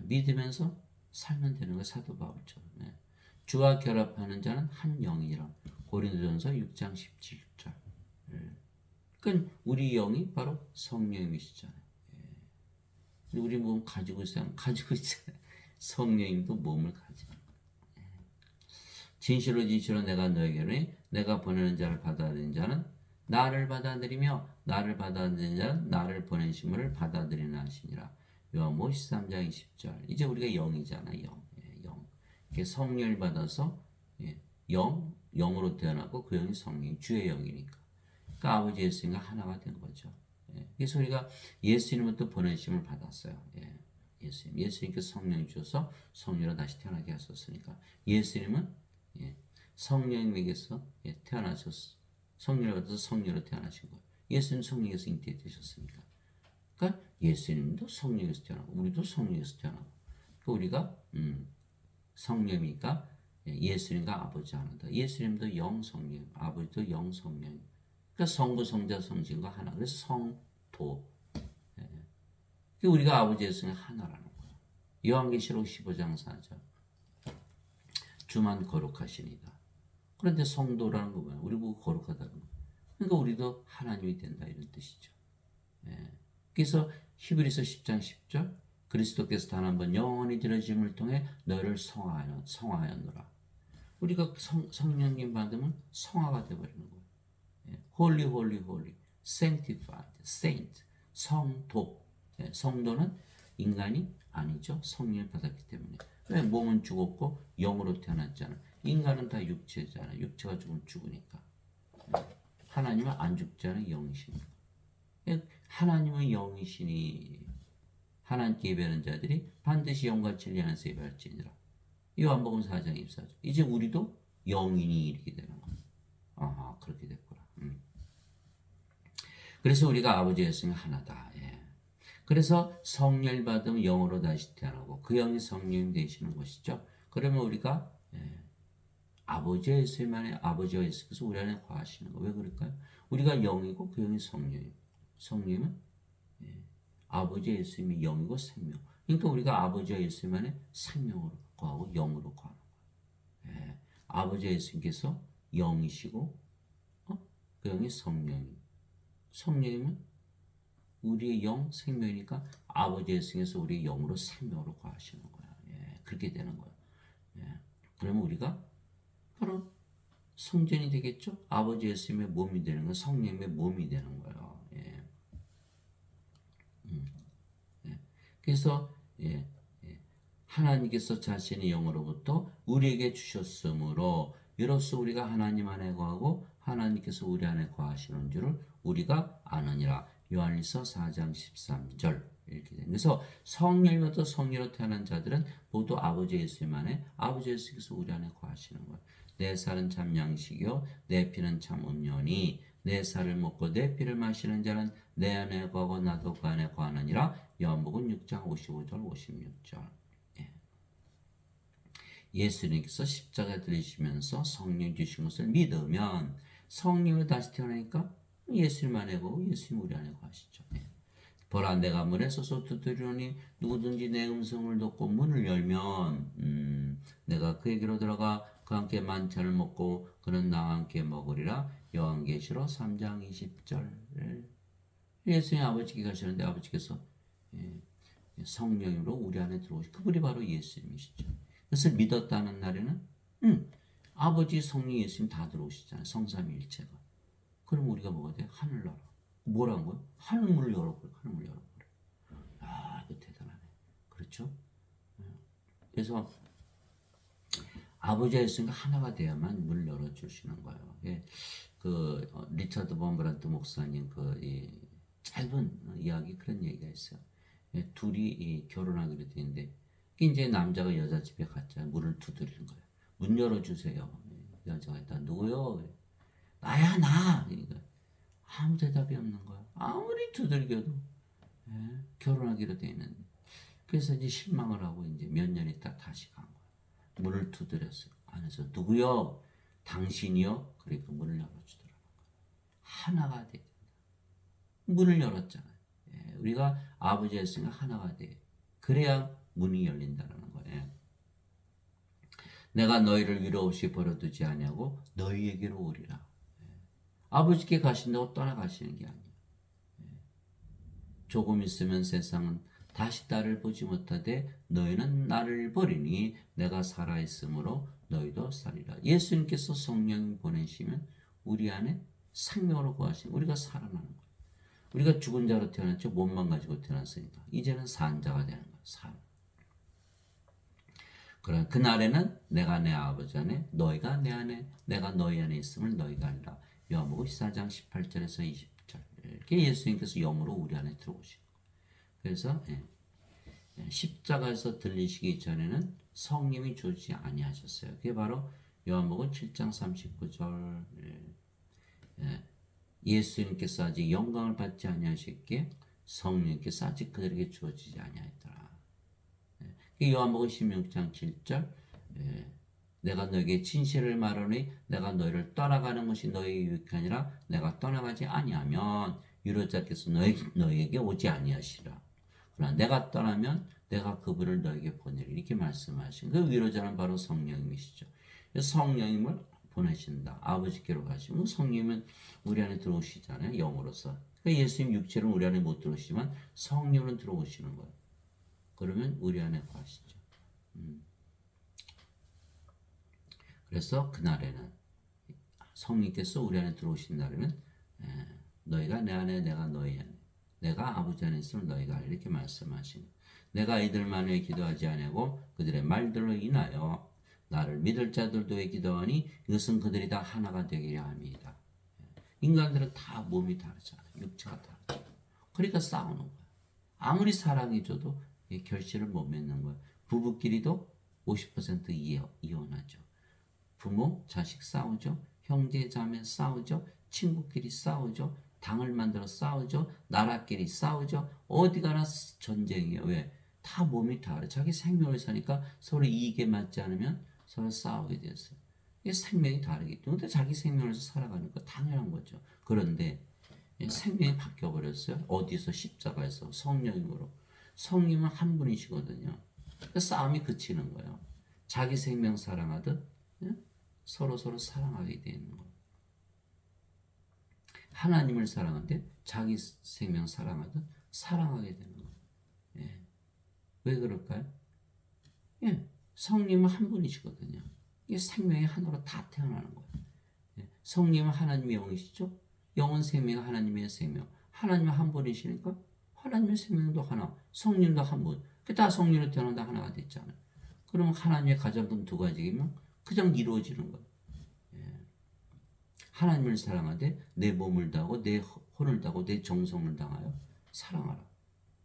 Speaker 1: 믿으면서 살면 되는 거 사도 바울처럼. 주와 결합하는 자는 한 영이라. 고린도전서 6장 17절. 그러니까 우리 영이 바로 성령이시잖아요. 우리 몸 가지고 있잖아요. 성령님도 몸을 가지고. 진실로 내가 너에게는 내가 보내는 자를 받아들인 자는 나를 받아들이며 나를 받아들인 자는 나를 보낸 신물을 받아들이는 하시니라. 요한복음 13장 20절. 이제 우리가 영이잖아요. 영. 이렇게 성령을 받아서 영으로 태어나고 그 영이 성령, 주의 영이니까. 그러니까 아버지 예수님과 하나가 된 거죠. 그래서 우리가 예수님부터 보내심을 받았어요. 예수님께서 성령 주셔서 성령으로 다시 태어나게 하셨으니까 예수님은 성령님에게서 태어나셨어. 성령을 받아서 성령으로 태어나신 거예요. 예수님 성령에서 잉태되셨으니까. 그러니까 예수님도 성령에서 태어나고 우리도 성령에서 태어나고. 그러니까 우리가 성령이니까 예수님과 아버지 하나다. 예수님도 영 성령, 아버지도 영 성령. 그러니까 성부, 성자, 성신과 하나. 그래서 성도. 우리가 아버지 예수님 하나라는 거예요. 요한계시록 15장 4절. 주만 거룩하시니다. 그런데 성도라는 거 뭐야? 우리 보고 거룩하다는 거. 그러니까 우리도 하나님이 된다 이런 뜻이죠. 그래서 히브리서 10장 10절. 그리스도께서 단 한 번 영원히 들어짐을 통해 너를 성화하였노라. 우리가 성령님 받으면 성화가 되어버리는 거예요. Holy, holy, holy, sanctified, saint, 성도. 성도는 인간이 아니죠. 성령을 받았기 때문에. 왜? 몸은 죽었고 영으로 태어났잖아. 인간은 다 육체잖아. 육체가 죽으니까. 하나님은 안 죽잖아요. 영이시니까. 하나님은 영이시니 하나님께 예배하는 자들이 반드시 영과 진리 안에서 예배할지니라. 요한복음 4장 24절. 이제 우리도 영인이 이렇게 되는 거예요. 아, 그렇게 됐구나. 그래서 우리가 아버지 예수님 하나다. 그래서 성령을 받으면 영으로 다시 태어나고 그 영이 성령이 되시는 것이죠. 그러면 우리가 아버지 예수님만의 아버지와 예수께서 우리 안에 거하시는 거. 왜 그럴까요? 우리가 영이고 그 영이 성령이에요. 성령은 아버지 예수님이 영이고 생명. 그러니까 우리가 아버지와 예수님 안에 생명으로 거하고 영으로 거하는 거예요. 아버지 예수님께서 영이시고 그 영이 성령이. 성령이면 우리의 영 생명이니까 아버지 예수님께서 우리의 영으로 생명으로 거하시는 거야. 그렇게 되는 거야. 그러면 우리가 바로 성전이 되겠죠. 아버지 예수님의 몸이 되는 건 성령의 몸이 되는 거예요. 그래서 하나님께서 자신의 영으로부터 우리에게 주셨으므로 이로써 우리가 하나님 안에 거하고 하나님께서 우리 안에 거하시는 줄을 우리가 아느니라. 요한일서 4장 13절 이렇게 됩니다. 그래서 성령으로부터 성령으로 태어난 자들은 모두 아버지 예수님 안에 아버지 예수께서 우리 안에 거하시는 거예요. 내 살은 참 양식이요 내 피는 참 음료니 내 살을 먹고 내 피를 마시는 자는 내 안에 거하고 나도 그 안에 거하느니라. 요한복음 6장 55절 56절. 예수님께서 십자가 들으시면서 성령 주신 것을 믿으면 성령으로 다시 태어나니까 예수님 안에 거고 예수님 우리 안에 거하시죠. 보라 내가 문에 서서 두드리노니 누구든지 내 음성을 듣고 문을 열면 내가 그에게로 들어가 그와 함께 만찬을 먹고 그는 나와 함께 먹으리라. 요한계시록 3장 20절. 예수님 아버지께 가시는데 아버지께서 성령으로 우리 안에 들어오시. 그분이 바로 예수님이시죠. 그것을 믿었다는 날에는 아버지 성령 예수님 다 들어오시잖아요. 성삼위일체가. 그럼 우리가 뭐가 돼? 하늘나라. 뭐라는 거예요? 하늘문을 열어버려. 하늘문을 열어버려. 아, 이거 대단하네. 그렇죠? 그래서 아버지와 예수님과 하나가 돼야만 문을 열어주시는 거예요. 리차드 본 브란트 목사님 짧은 이야기 그런 얘기가 있어요. 둘이 결혼하기로 되는데 이제 남자가 여자 집에 갔잖아요. 문을 두드리는 거예요. 문 열어주세요. 여자가 일단 누구요? 나야 나. 그러니까 아무 대답이 없는 거야. 아무리 두들겨도 결혼하기로 돼 있는데. 그래서 이제 실망을 하고 이제 몇 년 있다 다시 간 거야. 문을 두드렸어요. 안에서 누구요? 당신이요? 그러니까 문을 열어주더라는 거야. 하나가 돼. 문을 열었잖아요. 우리가 아버지 예수님과 하나가 돼. 그래야 문이 열린다는 거예요. 내가 너희를 위로 없이 버려두지 아니하고 너희에게로 오리라. 아버지께 가신다고 떠나가시는 게 아니에요. 조금 있으면 세상은 다시 나를 보지 못하되 너희는 나를 버리니 내가 살아있으므로 너희도 살리라. 예수님께서 성령 보내시면 우리 안에 생명으로 거하시면 우리가 살아나는 거예요. 우리가 죽은 자로 태어났죠. 몸만 가지고 태어났으니까. 이제는 산 자가 되는 거예요. 산. 그러나 그날에는 내가 내 아버지 안에 너희가 내 안에 내가 너희 안에 있음을 너희가 알라. 요한복음 14장 18절에서 20절. 이렇게 예수님께서 영으로 우리 안에 들어오시고. 그래서 십자가에서 들리시기 전에는 성령이 주지 아니하셨어요. 그게 바로 요한복음 7장 39절. 예수님께서 아직 영광을 받지 아니하셨기에 성령께서 아직 그들에게 주어지지 아니하였더라. 요한복음 16장 7절. 내가 너에게 진실을 말하니 내가 너희를 떠나가는 것이 너희에게 유익하니라. 내가 떠나가지 아니하면 유로자께서 너희에게 오지 아니하시라. 그러나 내가 떠나면 내가 그분을 너에게 보내리. 이렇게 말씀하신 그 위로자는 바로 성령님이시죠. 성령님을 보내신다. 아버지께로 가시면 성령님은 우리 안에 들어오시잖아요. 영으로서. 그러니까 예수님 육체는 우리 안에 못 들어오시지만 성령은 들어오시는 거예요. 그러면 우리 안에 거하시죠. 그래서 그날에는 성령께서 우리 안에 들어오신 날에는 너희가 내 안에 내가 너희 안에 내가 아버지 안에 있으면 너희가 알라. 이렇게 말씀하시는 내가 이들만 왜 기도하지 아니하고 그들의 말들로 인하여 나를 믿을 자들도 왜 기도하니 이것은 그들이 다 하나가 되기려 함이다. 인간들은 다 몸이 다르잖아요. 육체가 다르죠. 그러니까 싸우는 거야. 아무리 사랑해줘도 결실을 못 맺는 거야. 부부끼리도 50% 이혼하죠. 부모, 자식 싸우죠. 형제, 자매 싸우죠. 친구끼리 싸우죠. 당을 만들어 싸우죠. 나라끼리 싸우죠. 어디 가나 전쟁이에요. 왜? 다 몸이 다르. 자기 생명을 사니까 서로 이익에 맞지 않으면 서로 싸우게 됐어요. 이게 생명이 다르기 때문에 자기 생명을 살아가는 거 당연한 거죠. 그런데 생명이 바뀌어 버렸어요. 어디서? 십자가에서 성령님으로. 성령은 한 분이시거든요. 그 싸움이 그치는 거예요. 자기 생명 사랑하듯 서로 사랑하게 되는 거예요. 하나님을 사랑하는데 자기 생명 사랑하듯 사랑하게 되는 거예요. 예. 왜 그럴까요? 예. 성령은 한 분이시거든요. 이게 생명이 하나로 다 태어나는 거예요. 예. 성령은 하나님의 영이시죠? 영은 생명, 하나님의 생명. 하나님은 한 분이시니까 하나님의 생명도 하나, 성령도 한 분. 그 다 성령으로 태어난다 하나가 됐잖아요. 그러면 하나님의 가정은 두 가지면 그냥 이루어지는 거예요. 예. 하나님을 사랑하되 내 몸을 다하고 내 혼을 다하고 내 정성을 다하여 사랑하라.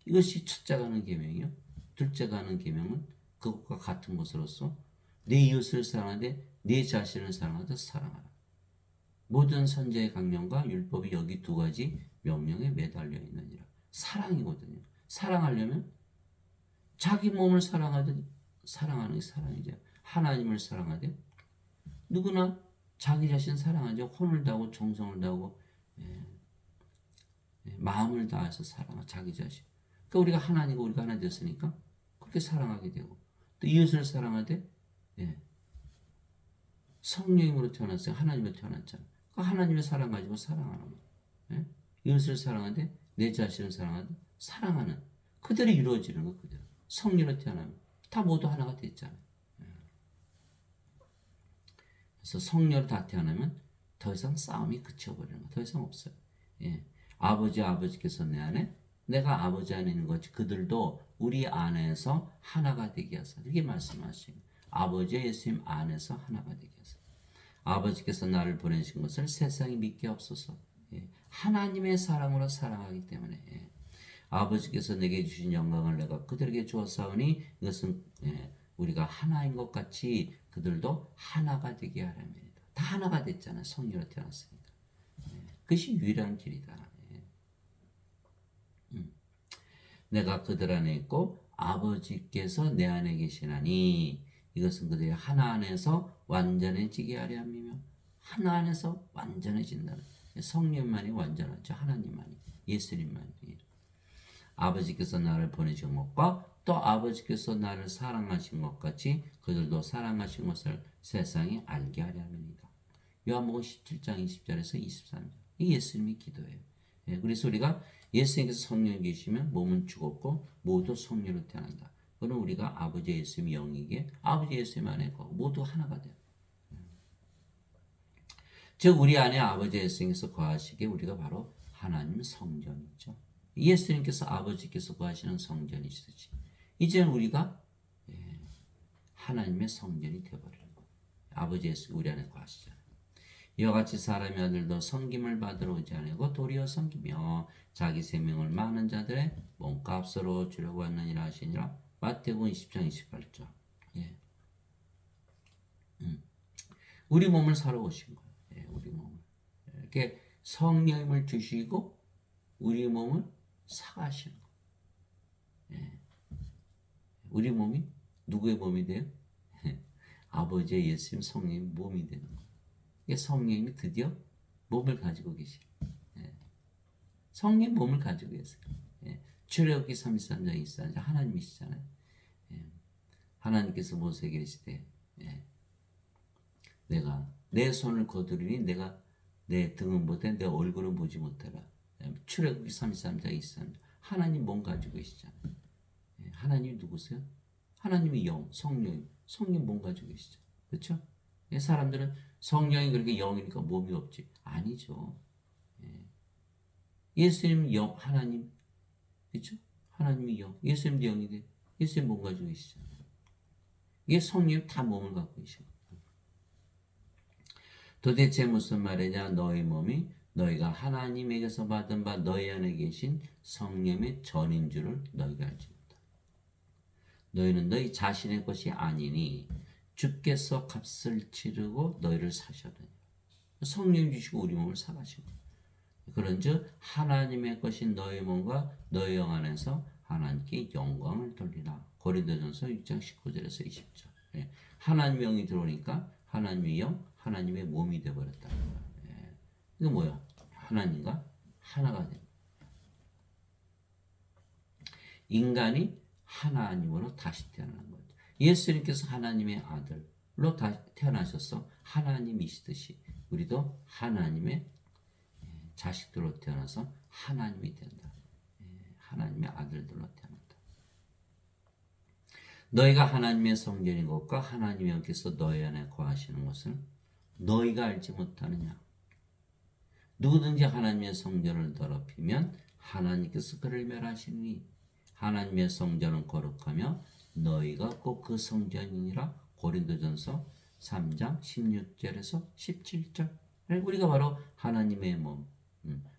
Speaker 1: 이것이 첫째가 하는 계명이요. 둘째가 하는 계명은 그것과 같은 것으로서 내 이웃을 사랑하되 내 자신을 사랑하듯 사랑하라. 모든 선지의 강령과 율법이 여기 두 가지 명령에 매달려 있느니라. 사랑이거든요. 사랑하려면 자기 몸을 사랑하듯 사랑하는 게 사랑이죠. 하나님을 사랑하되 누구나 자기 자신 사랑하죠. 혼을 다하고 정성을 다하고 마음을 다해서 사랑하 자기 자신. 그러니까 우리가 하나님과 우리가 하나 됐으니까 그렇게 사랑하게 되고 또 이웃을 사랑하되 성령으로 태어났어요. 하나님으로 태어났잖아요. 그 하나님의 사랑 가지고 사랑하는 거예요. 이웃을 사랑하되 내 자신을 사랑하되 사랑하는 그대로 이루어지는 거 그대로. 성령으로 태어나면 다 모두 하나가 됐잖아요. 그래서 성령으로 다 태어나면 더 이상 싸움이 그쳐버리는 거 더 이상 없어요. 아버지께서 내 안에 내가 아버지 안에 있는 것이 그들도 우리 안에서 하나가 되게 하사. 이렇게 말씀하시고 아버지 예수님 안에서 하나가 되게 하사. 아버지께서 나를 보내신 것을 세상이 믿게 없어서 하나님의 사랑으로 사랑하기 때문에 아버지께서 내게 주신 영광을 내가 그들에게 주었사오니 이것은 우리가 하나인 것 같이 그들도 하나가 되게 하랍니다. 다 하나가 됐잖아요. 성령으로 태어났으니까. 그것이 유일한 길이다. 내가 그들 안에 있고 아버지께서 내 안에 계시나니 이것은 그들이 하나 안에서 완전해지게 하려 함이며 하나 안에서 완전해진다는 성령만이 완전하죠. 하나님만이 예수님만이 아버지께서 나를 보내신 것과 또 아버지께서 나를 사랑하신 것 같이 그들도 사랑하신 것을 세상이 알게 하려 합니다. 요한복음 17장 20절에서 23절 이 예수님의 기도예요. 그래서 우리가 예수님께서 성령이 계시면 몸은 죽었고 모두 성령으로 태어난다. 그럼 우리가 아버지 예수님의 영이기에 아버지 예수님 안에 거하고 모두 하나가 돼요. 즉 우리 안에 아버지 예수님께서 거하시기에 우리가 바로 하나님 성전이죠. 예수님께서 아버지께서 거하시는 성전이시듯이 이제는 우리가 하나님의 성전이 되어버리는 거예요. 아버지 예수 우리 안에 거하시잖아요. 이와 같이 사람의 아들도 섬김을 받으러 오지 아니고 도리어 섬기며 자기 생명을 많은 자들의 몸값으로 주려고 왔느니라 하시니라. 마태복음 20장 28절. 우리 몸을 사러 오신 거예요. 우리 몸을 이렇게 성령을 주시고 우리 몸을 사가시는 거예요. 우리 몸이 누구의 몸이 돼요? 아버지의 예수님 성령의 몸이 되는 거예요. 성령님이 드디어 몸을 가지고 계시죠. 성령 몸을 가지고 계세요. 출애굽기 33장 24장 하나님이시잖아요. 하나님께서 모세에게 이르시되 내가 내 손을 거두리니 내가 내 등은 보되 내 얼굴은 보지 못하라. 출애굽기 33장 23장 하나님 몸 가지고 계시잖아요. 하나님이 누구세요? 하나님이 영, 성령 몸 가지고 계시죠. 그렇죠? 사람들은 성령이 그렇게 영이니까 몸이 없지. 아니죠. 예수님 영, 하나님. 그렇죠? 하나님이 영. 예수님도 영인데 예수님 몸 가지고 계시잖아요. 이게 성령 다 몸을 갖고 계셔. 도대체 무슨 말이냐? 너희 몸이 너희가 하나님에게서 받은 바 너희 안에 계신 성령의 전인 줄을 너희가 알지 못하라. 너희는 너희 자신의 것이 아니니 주께서 값을 치르고 너희를 사셨느니라. 성령 주시고 우리 몸을 사가시고 그런즉 하나님의 것인 너희 몸과 너희 영 안에서 하나님께 영광을 돌리라. 고린도전서 6장 19절에서 20절. 하나님의 영이 들어오니까 하나님의 영, 하나님의 몸이 되어버렸다는 거야. 예. 이거 뭐야? 하나님과 하나가 된. 인간이 하나님으로 다시 태어나는 거죠. 예수님께서 하나님의 아들로 다시 태어나셔서 하나님이시듯이 우리도 하나님의 자식들로 태어나서 하나님이 된다. 하나님의 아들들로 태어난다. 너희가 하나님의 성전인 것과 하나님의 영께서 너희 안에 거하시는 것을 너희가 알지 못하느냐. 누구든지 하나님의 성전을 더럽히면 하나님께서 그를 멸하시니 하나님의 성전은 거룩하며 너희가 꼭 그 성전이니라. 고린도전서 3장 16절에서 17절. 우리가 바로 하나님의 몸,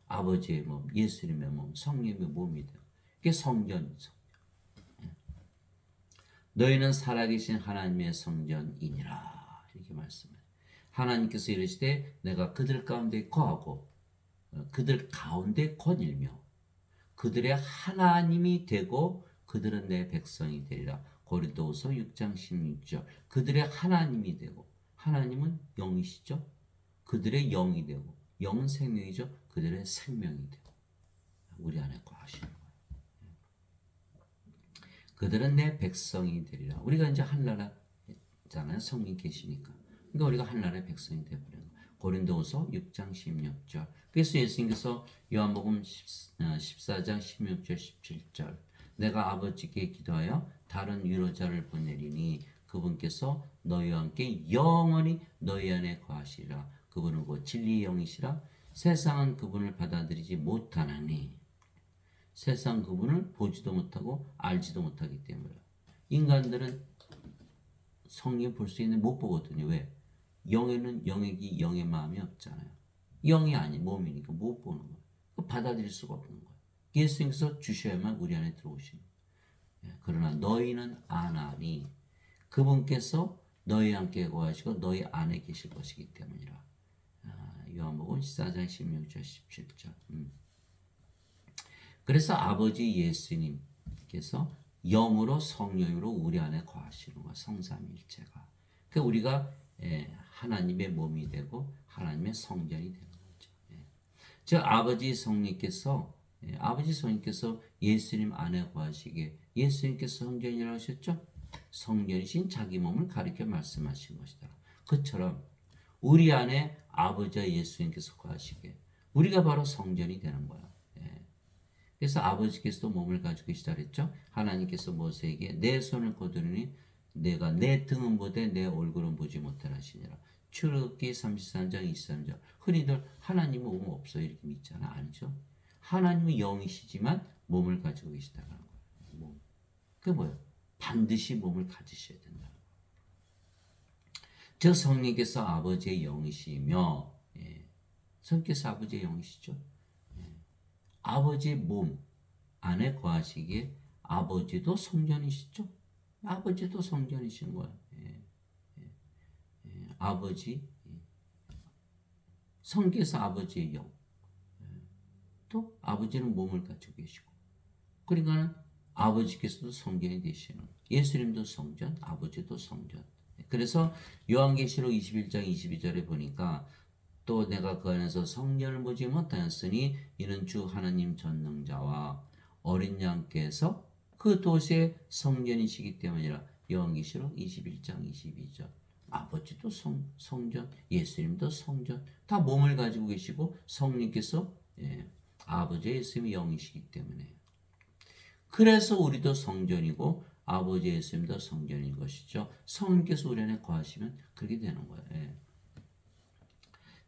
Speaker 1: 아버지의 몸, 예수님의 몸, 성령의 몸이 되고 그게 성전이죠. 너희는 살아계신 하나님의 성전이니라. 이렇게 말씀해요. 하나님께서 이르시되 내가 그들 가운데 거하고 그들 가운데 거닐며 그들의 하나님이 되고 그들은 내 백성이 되리라. 고린도후서 6장 16절. 그들의 하나님이 되고, 하나님은 영이시죠. 그들의 영이 되고, 영은 생명이죠. 그들의 생명이 되고 우리 안에 거하시는 거예요. 그들은 내 백성이 되리라. 우리가 이제 한나라잖아요. 성령 계시니까. 그러니까 우리가 한나라의 백성이 되어버린 거예요. 고린도후서 6장 16절. 그래서 예수님께서 요한복음 14장 16절 17절 내가 아버지께 기도하여 다른 위로자를 보내리니 그분께서 너희와 함께 영원히 너희 안에 거하시리라. 그분은 곧 진리의 영이시라. 세상은 그분을 받아들이지 못하나니 세상 그분을 보지도 못하고 알지도 못하기 때문에 인간들은 성령 볼 수 있는 못 보거든요. 왜? 영에는 영의 마음이 없잖아요. 영이 아닌 몸이니까 못 보는 거예요. 받아들일 수가 없는 거예요. 예수님께서 주셔야만 우리 안에 들어오시는 거예요. 그러나 너희는 아나니 그분께서 너희 함께 거하시고 너희 안에 계실 것이기 때문이라. 요한복음 14장 16절 17절. 그래서 아버지 예수님께서 영으로 성령으로 우리 안에 거하시는 거예요. 성삼일체가. 그러니까 우리가 하나님의 몸이 되고 하나님의 성전이 되는 거죠. 즉 아버지 성령께서 예수님 안에 거하시기에 예수님께서 성전이라고 하셨죠. 성전이신 자기 몸을 가리켜 말씀하신 것이다. 그처럼 우리 안에 아버지와 예수님께서 거하시기에 우리가 바로 성전이 되는 거야. 그래서 아버지께서도 몸을 가지고 계시다 그랬죠. 하나님께서 모세에게 내 손을 거두리니 내가 내 등은 보되 내 얼굴은 보지 못하라 하시니라. 출애굽기 33장 23절. 흔히들 하나님은 몸 없어요 이렇게 믿잖아. 아니죠. 하나님은 영이시지만 몸을 가지고 계시다는 거예요. 몸. 그게 뭐예요? 반드시 몸을 가지셔야 된다는 거예요. 저 성령께서 아버지의 영이시며 성령께서 아버지의 영이시죠. 아버지의 몸 안에 거하시기에 아버지도 성전이시죠. 아버지도 성전이신 거예요. 아버지 성께서 아버지의 영. 또 아버지는 몸을 가지고 계시고 그러니까 아버지께서도 성전이 되시는 예수님도 성전, 아버지도 성전. 그래서 요한계시록 21장 22절에 보니까 또 내가 그 안에서 성전을 보지 못하였으니 이는 주 하나님 전능자와 어린 양께서 그 도시의 성전이시기 때문이라. 요한계시록 21장 22절. 아버지도 성전, 예수님도 성전, 다 몸을 가지고 계시고 성령께서 아버지 예수님이 영이시기 때문에 그래서 우리도 성전이고 아버지 예수님도 성전인 것이죠. 성령께서 우리 안에 거하시면 그렇게 되는 거예요.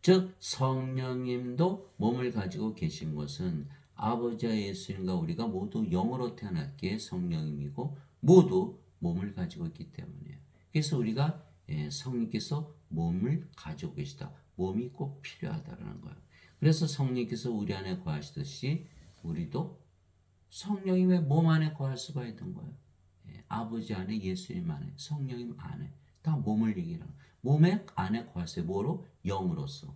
Speaker 1: 즉 성령님도 몸을 가지고 계신 것은 아버지와 예수님과 우리가 모두 영으로 태어났기에 성령님이고 모두 몸을 가지고 있기 때문이에요. 그래서 우리가 성령께서 몸을 가지고 계시다. 몸이 꼭 필요하다는 거예요. 그래서 성령께서 우리 안에 거하시듯이 우리도 성령님의 몸 안에 거할 수가 있는 거예요. 아버지 안에, 예수님 안에, 성령님 안에 다 몸을 얘기하는 거예요. 몸의 안에 거하세요. 뭐로? 영으로서.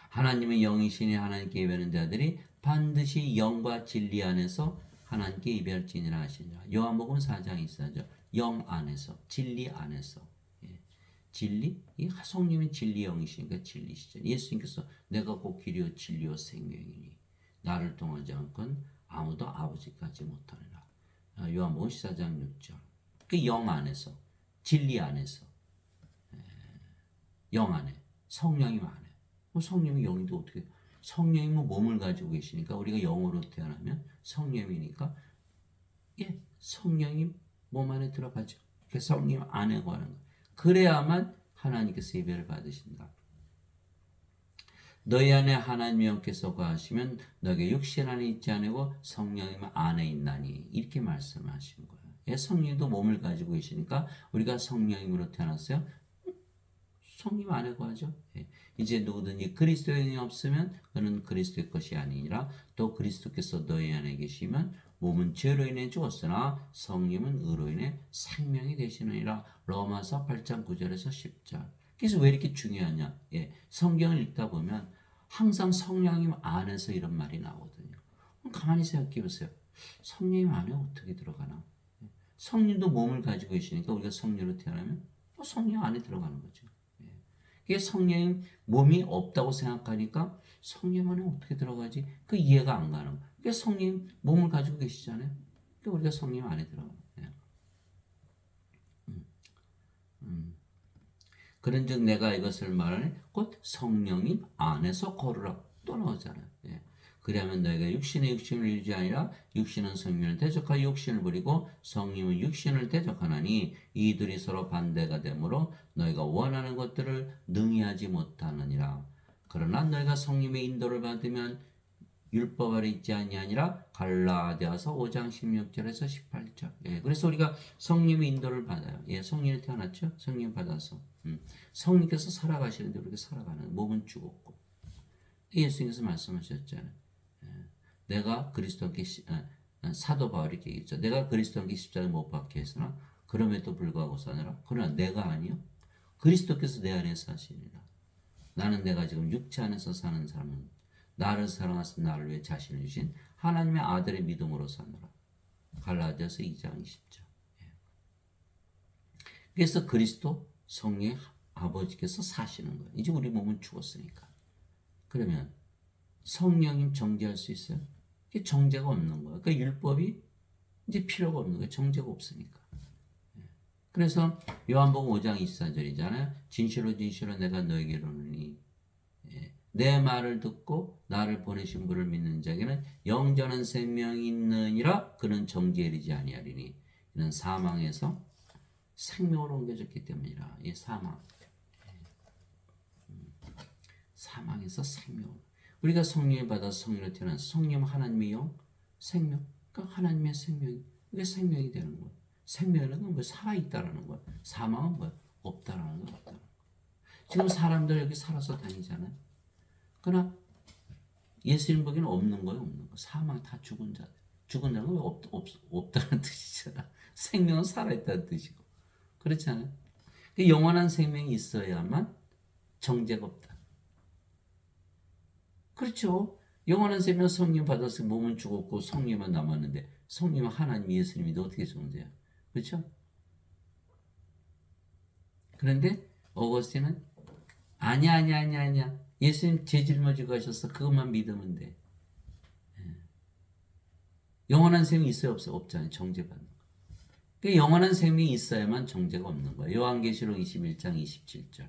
Speaker 1: 하나님의 영이시니 하나님께 예배하는 자들이 반드시 영과 진리 안에서 하나님께 예배할지니라 하시니라. 요한복음 4장 24절. 영 안에서, 진리 안에서. 진리? 이 성령이 진리 영이시니까 진리시죠. 예수님께서 내가 곧 길이요 진리요 생명이니 나를 통하지 않건 아무도 아버지까지 못하리라. 요한복음 14장 6절. 그 영 안에서, 진리 안에서, 영 안에, 성령이 안에. 성령이 영인데 어떻게? 성령이 몸을 가지고 계시니까 우리가 영으로 태어나면 성령이니까 성령이 몸 안에 들어가죠. 그 성령 안에 거하는 거. 그래야만 하나님께서 예배를 받으신다. 너희 안에 하나님의 영께서 거하시면 너에게 육신 안에 있지 않고 성령이 안에 있나니 이렇게 말씀하신 거예요. 성령도 몸을 가지고 계시니까 우리가 성령으로 태어났어요. 성령 안에 거하죠. 이제 누구든지 그리스도의 영이 없으면 그는 그리스도의 것이 아니니라. 또 그리스도께서 너희 안에 계시면 몸은 죄로 인해 죽었으나 성령은 의로 인해 생명이 되시느니라. 로마서 8장 9절에서 10절. 그래서 왜 이렇게 중요하냐? 성경을 읽다 보면 항상 성령님 안에서 이런 말이 나오거든요. 가만히 생각해 보세요. 성령님 안에 어떻게 들어가나? 성령도 몸을 가지고 계시니까 우리가 성령으로 태어나면 성령 안에 들어가는 거죠. 이게 성령 몸이 없다고 생각하니까 성령 안에 어떻게 들어가지? 그 이해가 안 가는 거예요. 그러니까 성령 몸을 가지고 계시잖아요. 그러니까 우리가 성령 안에 들어가는 거예요. 그런즉 내가 이것을 말하니 곧 성령님 안에서 걸으라 또 나오잖아요. 그러면 너희가 육신의 육신을 이루지 아니라 육신은 성령을 대적하여 육신을 버리고 성령은 육신을 대적하나니 이들이 서로 반대가 되므로 너희가 원하는 것들을 능히 하지 못하느니라. 그러나 너희가 성령의 인도를 받으면 율법 아래 있지 아니하니라. 갈라디아서 5장 16절에서 18절. 그래서 우리가 성령의 인도를 받아요. 성령이 태어났죠. 성령 받아서 성령께서 살아가시는데 우리가 살아가는 몸은 죽었고 예수님께서 말씀하셨잖아요. 내가 그리스도께 사도 바울이 얘기했죠. 내가 그리스도께 십자가에 못 박혀 했으나 그럼에도 불구하고 사느라. 그러나 내가 아니요 그리스도께서 내 안에 사시니라. 나는 내가 지금 육체 안에서 사는 사람은 나를 사랑하신 나를 위해 자신을 주신 하나님의 아들의 믿음으로 사느라. 갈라디아서 2장 20절. 그래서 그리스도 성령의 아버지께서 사시는 거예요. 이제 우리 몸은 죽었으니까. 그러면 성령님 정죄할 수 있어요? 정죄가 없는 거예요. 그러니까 율법이 이제 필요가 없는 거예요. 정죄가 없으니까. 그래서 요한복음 5장 24절이잖아요. 진실로 진실로 내가 너에게 이르노니 내 말을 듣고 나를 보내신 분을 믿는 자에게는 영전한 생명이 있느니라. 그는 정죄에 이르지 아니하리니 이는 사망에서 생명으로 옮겨졌기 때문이라. 사망에서 생명으로. 우리가 성령을 받아서 성령으로 태어나서 성령 하나님의 영, 생명, 그러니까 하나님의 생명이 그게 생명이 되는 거예요. 생명이라는 건 뭐 살아있다라는 거예요. 사망은 뭐예요? 없다라는 거예요. 없다라는 거예요. 지금 사람들 여기 살아서 다니잖아요. 그러나 예수님 보기에는 없는 거예요. 없는 거. 사망 다 죽은 자들. 죽은 자는 없다는 뜻이잖아. 생명은 살아있다는 뜻이고. 그렇지 않아요? 영원한 생명이 있어야만 정죄가 없다. 그렇죠. 영원한 생명 성령 받아서 몸은 죽었고 성령만 남았는데 성령은 하나님 예수님인데 어떻게 정죄야? 그렇죠? 그런데 어거스틴은 아니야. 예수님 죄 짊어지고 가셔서 그것만 믿으면 돼. 영원한 생명이 있어요? 없어요? 없잖아요. 정죄받는 거. 그러니까 영원한 생명이 있어야만 정죄가 없는 거예요. 요한계시록 21장 27절.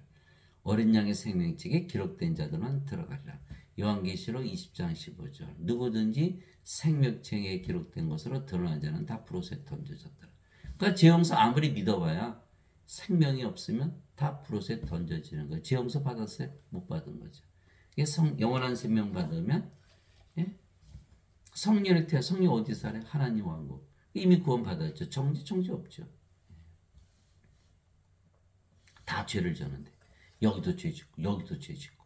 Speaker 1: 어린 양의 생명책에 기록된 자들만 들어가리라. 요한계시록 20장 15절. 누구든지 생명책에 기록된 것으로 드러난 자는 다 불옷에 던져졌더라. 그러니까 죄용서 아무리 믿어봐야 생명이 없으면 다 불옷에 던져지는 거예요. 죄용서 받았어요? 못 받은 거죠. 영원한 생명 받으면 성령을 태워 성령 어디 살아요? 하나님 왕국. 이미 구원 받았죠. 정죄 없죠. 다 죄를 졌는데 여기도 죄 짓고 여기도 죄 짓고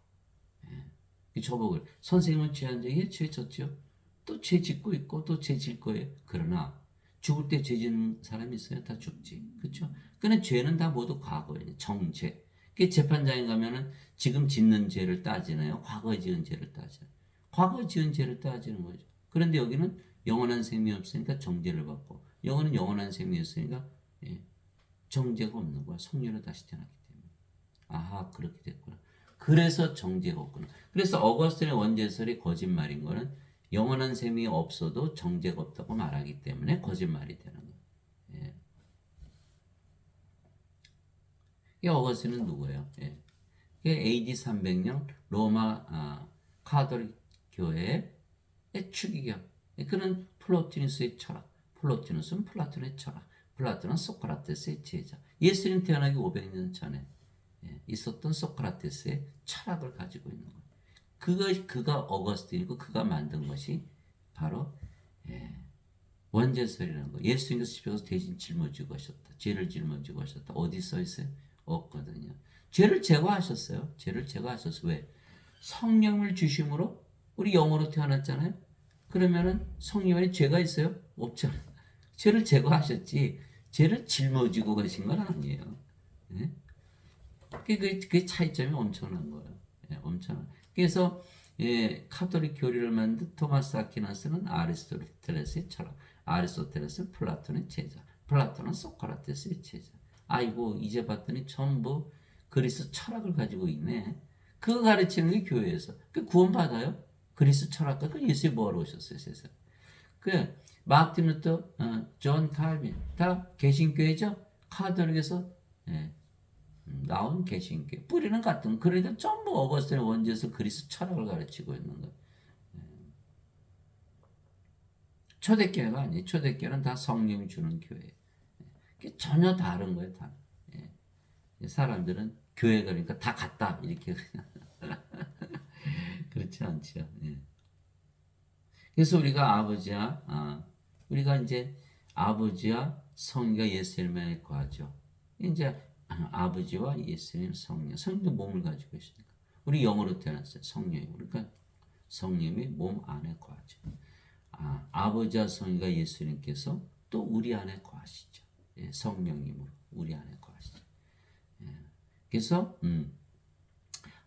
Speaker 1: 저복을 선생님은 죄한 적에 죄 졌죠. 또 죄 짓고 있고 또 죄 질 거예요. 그러나 죽을 때 죄 짓는 사람이 있어요. 다 죽지. 그렇죠? 그런데 죄는 다 모두 과거예요. 정죄. 재판장에 가면은 지금 짓는 죄를 따지나요? 과거에 지은 죄를 따져요. 과거에 지은 죄를 따지는 거죠. 그런데 여기는 영원한 생명이 없으니까 정죄를 받고 영원한 생명이 있으니까 정죄가 없는 거야. 성령으로 다시 태어났기 때문에. 아하, 그렇게 됐구나. 그래서 정죄가 없구나. 그래서 어거스틴의 원죄설이 거짓말인 거는 영원한 셈이 없어도 정죄가 없다고 말하기 때문에 거짓말이 되는 거예요. 예. 이 어거스틴은 누구예요? 예. AD 300년 로마 카톨릭 교회의 추기경. 그는 플로티누스의 철학, 플로티누스는 플라톤의 철학, 플라톤은 소크라테스의 제자. 예수님 태어나기 500년 전에 있었던 소크라테스의 철학을 가지고 있는 거예요. 그가 어거스틴이고 그가 만든 것이 바로 원죄설이라는 거. 예수님께서 집에서 대신 짊어지고 하셨다. 죄를 짊어지고 하셨다. 어디 써 있어요? 없거든요. 죄를 제거하셨어요. 죄를 제거하셨어요. 왜? 성령을 주심으로 우리 영으로 태어났잖아요. 그러면은 성령에 죄가 있어요? 없잖아요. 죄를 제거하셨지 죄를 짊어지고 가신 건 아니에요. 예? 그게 차이점이 엄청난 거예요. 예, 엄청난. 그래서 카톨릭 교리를 만든 토마스 아퀴나스는 아리스토텔레스의 철학, 아리스토텔레스는 플라톤의 제자, 플라톤은 소크라테스의 제자. 아이고 이제 봤더니 전부 그리스 철학을 가지고 있네. 그거 가르치는 게 교회에서. 그 구원 받아요? 그리스 철학가 그 예수님 뭐하러 오셨어요 세상? 그 마틴 루터, 존 칼빈 다 개신교회죠. 카톨릭에서 나온 개신교 뿌리는 같은. 그러니까 전부 어거스틴의 원죄에서 그리스 철학을 가르치고 있는 거예요. 초대교회가 아니에요. 초대교회는 다 성령이 주는 교회. 전혀 다른 거예요. 다. 사람들은 교회 가니까 다 같다 이렇게 그렇지 않죠. 예. 그래서 우리가 이제 아버지와 성령과 예수님에 거하죠. 이제 아버지와 예수님, 성령 몸을 가지고 있으니까 우리 영으로 태어났어요. 성령이. 그러니까 성령이 몸 안에 거하죠. 아버지와 성령과 예수님께서 또 우리 안에 거하시죠. 예, 성령님으로 우리 안에 거하시죠. 예. 그래서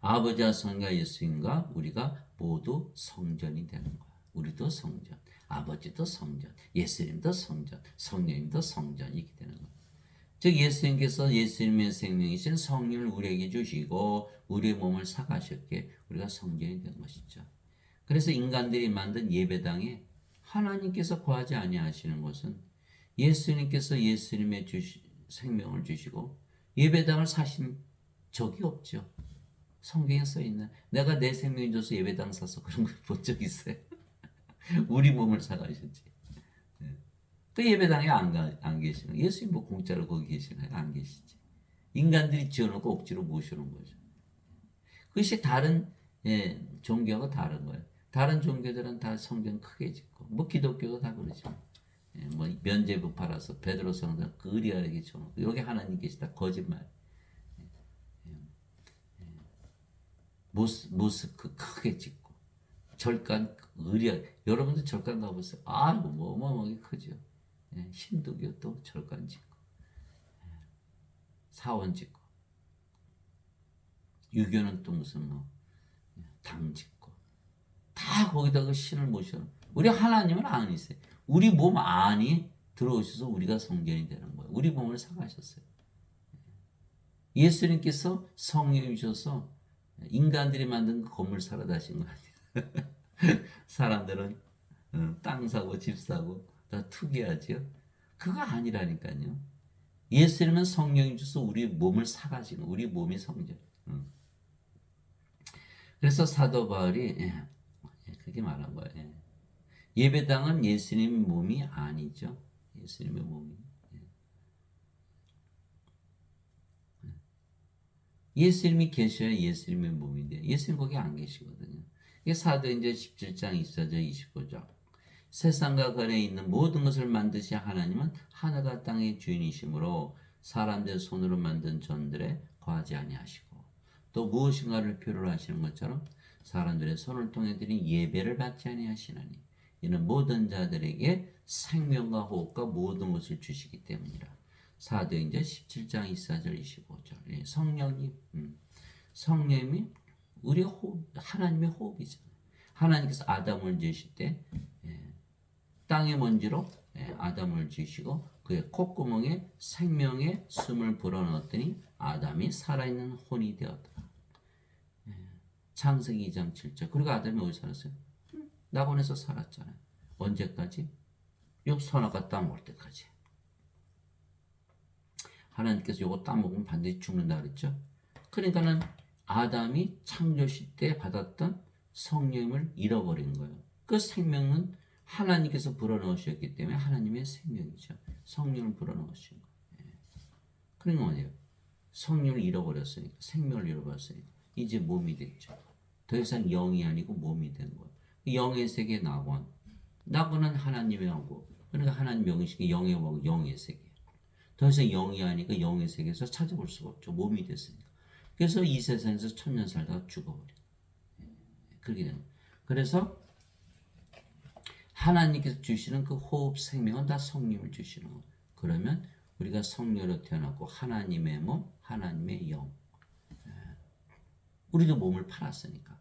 Speaker 1: 아버지와 성령과 예수님과 우리가 모두 성전이 되는 거야. 우리도 성전, 아버지도 성전, 예수님도 성전, 성령님도 성전 이렇게 되는 거야. 즉 예수님께서 예수님의 생명이신 성령을 우리에게 주시고 우리의 몸을 사가셨기에 우리가 성전이 된 것이죠. 그래서 인간들이 만든 예배당에 하나님께서 거하지 아니하시는 것은 예수님께서 예수님의 생명을 주시고 예배당을 사신 적이 없죠. 성경에 써있는 내가 내 생명 줘서 예배당 사서 그런 걸 본 적 있어요? 우리 몸을 사가셨지. 그 예배당에 안 계시는 예수님 뭐 공짜로 거기 계시나요? 안 계시지. 인간들이 지어놓고 억지로 모셔놓은 거죠. 그것이 다른 종교하고 다른 거예요. 다른 종교들은 다 성전 크게 짓고 뭐 기독교도 다 그러죠. 뭐 면죄부 팔아서 베드로 성당 의리하게 줘놓고 여기 하나님 계시다 거짓말. 모스크 크게 짓고 절간 의리하게. 여러분들 절간 가보세요. 뭐 어마어마하게 크죠. 힌두교 또 절간 짓고 사원 짓고 유교는 또 무슨 당 짓고 다 거기다가 신을 모셔. 우리 하나님은 아니세요. 우리 몸 안이 들어오셔서 우리가 성전이 되는 거예요. 우리 몸을 사가셨어요. 예수님께서 성령이 주셔서 인간들이 만든 그 건물 사러 다신 거 아니에요. 사람들은 땅 사고 집 사고 다 투기하죠. 그거 아니라니까요. 예수님은 성령이 주셔서 우리 몸을 사가시는 우리 몸이 성전. 그래서 사도 바울이 그렇게 말한 거예요. 예배당은 예수님 몸이 아니죠. 예수님의 몸이. 예수님이 계셔야 예수님의 몸인데 예수님 거기 안 계시거든요. 이게 사도행전 17장 24절 25절. 세상과 그 안에 있는 모든 것을 만드신 하나님은 하늘과 땅의 주인이시므로 사람들의 손으로 만든 전들에 거하지 아니하시고 또 무엇인가를 필요로 하시는 것처럼 사람들의 손을 통해 드린 예배를 받지 아니하시나니 이는 모든 자들에게 생명과 호흡과 모든 것을 주시기 때문이라. 사도행전 17장 24절 25절. 성령님이 우리 하나님의 호흡이잖아요. 하나님께서 아담을 지으실 때 땅의 먼지로 아담을 지으시고 그의 콧구멍에 생명의 숨을 불어넣었더니 아담이 살아있는 혼이 되었더라. 창세기 2장 7절. 그리고 아담이 어디 살았어요? 낙원에서 살았잖아요. 언제까지? 요 선악과 따먹을 때까지. 하나님께서 요거 따먹으면 반드시 죽는다 그랬죠. 그러니까는 아담이 창조시 때 받았던 성령을 잃어버린 거예요. 그 생명은 하나님께서 불어넣으셨기 때문에 하나님의 생명이죠. 성령을 불어넣으신 거예요. 그러니까 뭐예요? 성령을 잃어버렸으니까, 생명을 잃어버렸으니까 이제 몸이 됐죠. 더 이상 영이 아니고 몸이 된 거예요. 영의 세계 낙원. 낙원은 하나님의 하고, 그러니까 하나님 영이시기 영의 하고 영의 세계. 더 이상 영이 아니까 영의 세계에서 찾아볼 수가 없죠. 몸이 됐으니까. 그래서 이 세상에서 천년 살다가 죽어버려요. 그렇게 되는 거예요. 그래서 하나님께서 주시는 그 호흡 생명은 다 성령을 주시는 거예요. 그러면 우리가 성령으로 태어났고 하나님의 몸, 하나님의 영. 우리도 몸을 팔았으니까.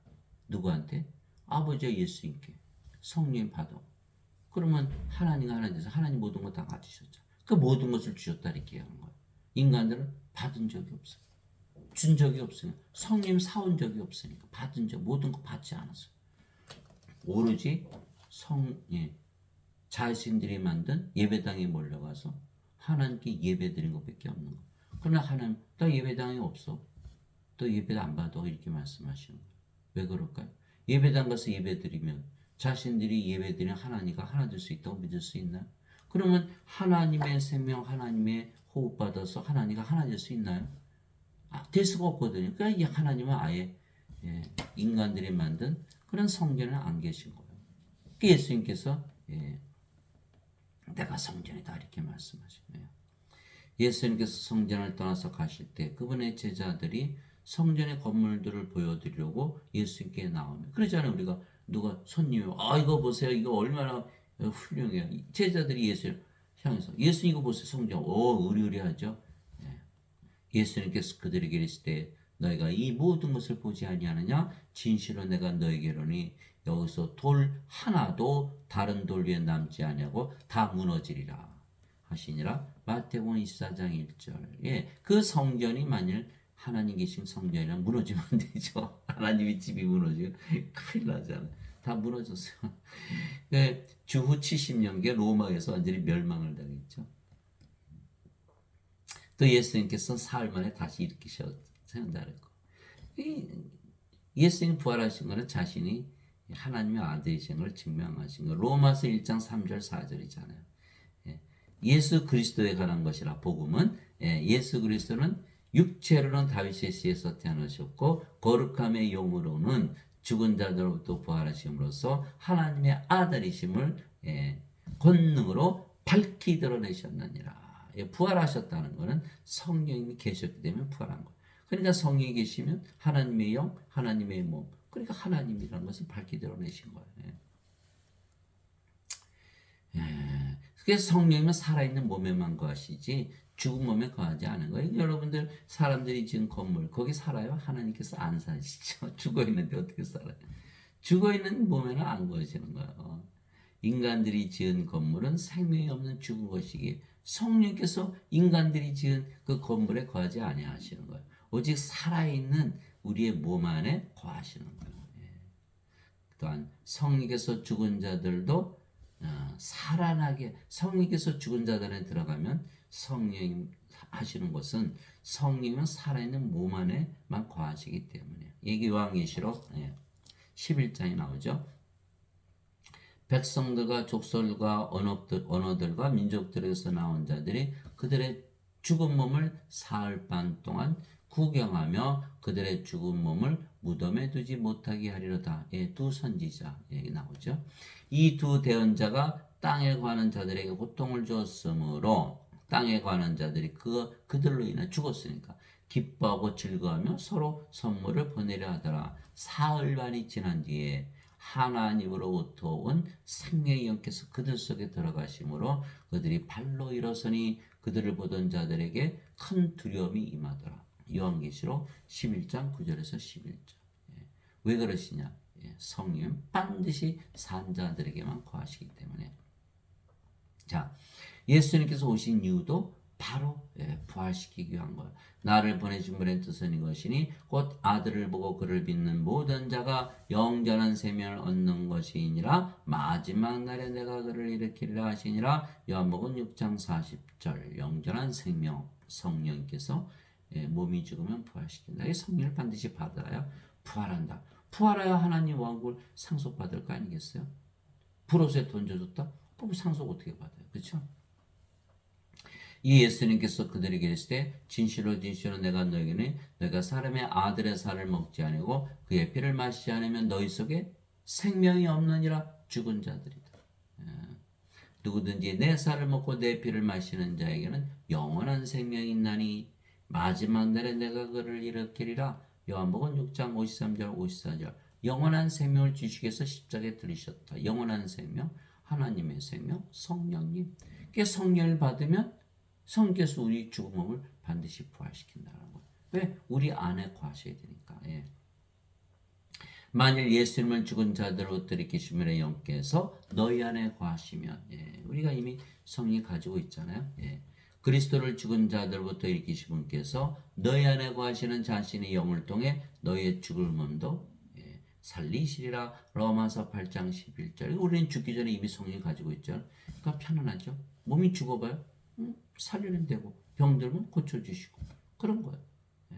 Speaker 1: 누구한테? 아버지와 예수님께. 성령 받아. 그러면 하나님과 하나님께서 하나님 모든 것 다 가지셨죠. 그 모든 것을 주셨다 이렇게 하는 거예요. 인간들은 받은 적이 없어요. 준 적이 없어요. 성령 사온 적이 없으니까 받은 적 모든 거 받지 않았어요. 오로지 자신들이 만든 예배당에 몰려가서 하나님께 예배드린 것밖에 없는 거예요. 그러나 하나님 나 예배당이 없어. 또 예배도 안 받아 이렇게 말씀하시는 거예요. 왜 그럴까요? 예배당 가서 예배드리면 자신들이 예배드리는 하나님과 하나 될 수 있다고 믿을 수 있나요? 그러면 하나님의 생명, 하나님의 호흡 받아서 하나님과 하나 될 수 있나요? 될 수가 없거든요. 그러니까 이 하나님은 아예 인간들이 만든 그런 성전에 안 계신 거예요. 예수님께서 내가 성전이다 이렇게 말씀하신 거예요. 예수님께서 성전을 떠나서 가실 때 그분의 제자들이 성전의 건물들을 보여드리려고 예수님께 나오면 그러잖아요. 우리가 누가 손님이 이거 보세요. 이거 얼마나 훌륭해요. 제자들이 예수를 향해서 예수님 이거 보세요. 성전 의리의리하죠. 예수님께서 그들에게 이르실 때 너희가 이 모든 것을 보지 아니하느냐? 진실로 내가 너에게 이르노니 여기서 돌 하나도 다른 돌 위에 남지 아니하고 다 무너지리라 하시니라. 마태복음 24장 1절. 그 성전이 만일 하나님 계신 성전이랑 무너지면 안 되죠. 하나님의 집이 무너지면 큰일 나잖아요. 다 무너졌어요. 주후 70년경 로마에서 완전히 멸망을 당했죠. 또 예수님께서 사흘 만에 다시 일으키셨다는 거. 예수님 부활하신 것은 자신이 하나님의 아들이신 걸 증명하신 거. 로마서 1장 3절 4절이잖아요. 예수 그리스도에 관한 것이라. 복음은 예수 그리스도는 육체로는 다윗의 씨에서 태어나셨고 거룩함의 영으로는 죽은 자들로부터 부활하심으로써 하나님의 아들이심을 권능으로 밝히 드러내셨느니라. 부활하셨다는 것은 성령님이 계셨기 때문에 부활한 거예요. 그러니까 성령이 계시면 하나님의 영, 하나님의 몸, 그러니까 하나님이라는 것을 밝히 드러내신 거예요. 그래서 성령님은 살아있는 몸에만 거하시지 죽은 몸에 거하지 않은 거예요. 여러분들 사람들이 지은 건물 거기 살아요? 하나님께서 안 사시죠. 죽어있는데 어떻게 살아요? 죽어있는 몸에는 안 거하시는 거예요. 인간들이 지은 건물은 생명이 없는 죽은 것이기에 성령께서 인간들이 지은 그 건물에 거하지 아니하시는 거예요. 오직 살아있는 우리의 몸 안에 거하시는 거예요. 또한 성령께서 죽은 자들도 살아나게, 성령께서 죽은 자들에 들어가면 성령 하시는 것은 성령은 살아있는 몸 안에만 거하시기 때문에 이게 요한계시록 11장에 나오죠. 백성들과 족속과 언어들과 민족들에서 나온 자들이 그들의 죽은 몸을 사흘 반 동안 구경하며 그들의 죽은 몸을 무덤에 두지 못하게 하리로다. 두 선지자 얘기 나오죠. 이 두 대언자가 땅에 관한 자들에게 고통을 주었으므로 땅에 관한 자들이 그들로 인해 죽었으니까 기뻐하고 즐거워하며 서로 선물을 보내려 하더라. 사흘 반이 지난 뒤에 하나님으로부터 온 생명의 영께서 그들 속에 들어가심으로 그들이 발로 일어서니 그들을 보던 자들에게 큰 두려움이 임하더라. 요한계시록 11장 9절에서 11절. 왜 그러시냐? 성령은 반드시 산 자들에게만 거하시기 때문에. 자, 예수님께서 오신 이유도 바로 부활시키기 위한 거예요. 나를 보내신 분의 뜻은 이것이니 곧 아들을 보고 그를 믿는 모든 자가 영전한 생명을 얻는 것이니라. 마지막 날에 내가 그를 일으키리라 하시니라. 요한복음 6장 40절. 영전한 생명, 성령께서 몸이 죽으면 부활시킨다. 이 성령을 반드시 받아야 부활한다. 부활해야 하나님 왕국을 상속받을 거 아니겠어요? 불옷에 던져줬다? 그럼 상속 어떻게 받아요? 그렇죠? 이 예수님께서 그들에게 이르시되 진실로 진실로 내가 너희에게 너희가 사람의 아들의 살을 먹지 아니고 그의 피를 마시지 않으면 너희 속에 생명이 없느니라. 죽은 자들이다. 누구든지 내 살을 먹고 내 피를 마시는 자에게는 영원한 생명이 있나니 마지막 날에 내가 그를 일으키리라. 요한복음 6장 53절 54절. 영원한 생명을 주시기 위해서 십자가에 들리셨다. 영원한 생명, 하나님의 생명, 성령님. 그 성령을 받으면 성령께서 우리 죽은 몸을 반드시 부활시킨다는 거예요. 왜? 우리 안에 거하셔야 되니까. 만일 예수님을 죽은 자들로부터 일으키신 분의 영께서 너희 안에 거하시면, 우리가 이미 성령이 가지고 있잖아요. 그리스도를 죽은 자들로부터 일으키신 분께서 너희 안에 거하시는 자신의 영을 통해 너희의 죽을 몸도 살리시리라. 로마서 8장 11절. 우리는 죽기 전에 이미 성령이 가지고 있죠. 그러니까 편안하죠. 몸이 죽어봐요. 살리는 되고 병들면 고쳐주시고 그런 거예요.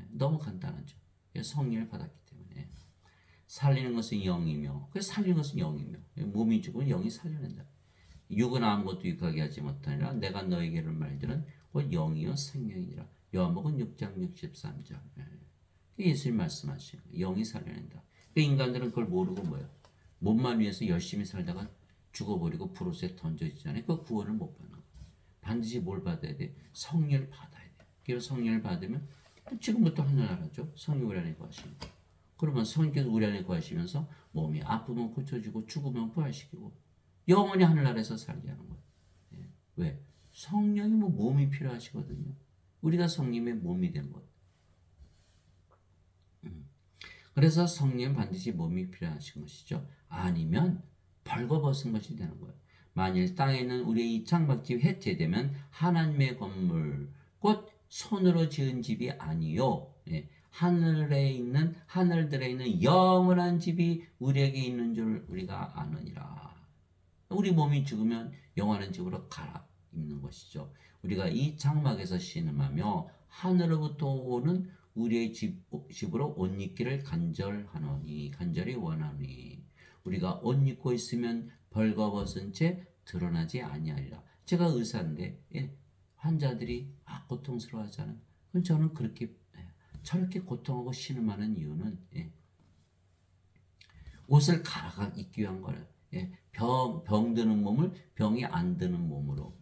Speaker 1: 너무 간단하죠. 성령을 받았기 때문에 살리는 것은 영이며 살리는 것은 영이며 몸이 죽으면 영이 살려낸다. 육은 아무것도 유익하게 하지 못하니라. 내가 너에게를 말들은 곧 영이요 생명이니라. 요한복음 6장 63절. 예수님 말씀하시는 거예요. 영이 살려낸다. 인간들은 그걸 모르고 뭐예요? 몸만 위해서 열심히 살다가 죽어버리고 불옷에 던져지잖아요. 그 구원을 못 받는 거예요. 반드시 뭘 받아야 돼? 성령을 받아야 돼. 그래서 성령을 받으면 지금부터 하늘나라죠. 성령 우리 안에 거하시는 거예요. 그러면 성령께서 우리 안에 거하시면서 몸이 아프면 고쳐주고 죽으면 부활시키고 영원히 하늘나라에서 살게 하는 거예요. 왜? 성령이 몸이 필요하시거든요. 우리가 성령의 몸이 된 것. 그래서 성령은 반드시 몸이 필요하신 것이죠. 아니면 벌거벗은 것이 되는 거예요. 만일 땅에 있는 우리의 이 장막집이 해체되면 하나님의 건물 곧 손으로 지은 집이 아니요 하늘들에 있는 영원한 집이 우리에게 있는 줄 우리가 아느니라. 우리 몸이 죽으면 영원한 집으로 갈아입는 것이죠. 우리가 이 장막에서 신음하며 하늘로부터 오는 우리의 집으로 옷 입기를 간절히 원하노니 우리가 옷 입고 있으면 벌거벗은 채 드러나지 아니하리라. 제가 의사인데 환자들이 고통스러워하잖아요. 그럼 저는 저렇게 고통하고 신음하는 이유는 옷을 갈아 입기 위한 거예요. 병 드는 몸을 병이 안 드는 몸으로,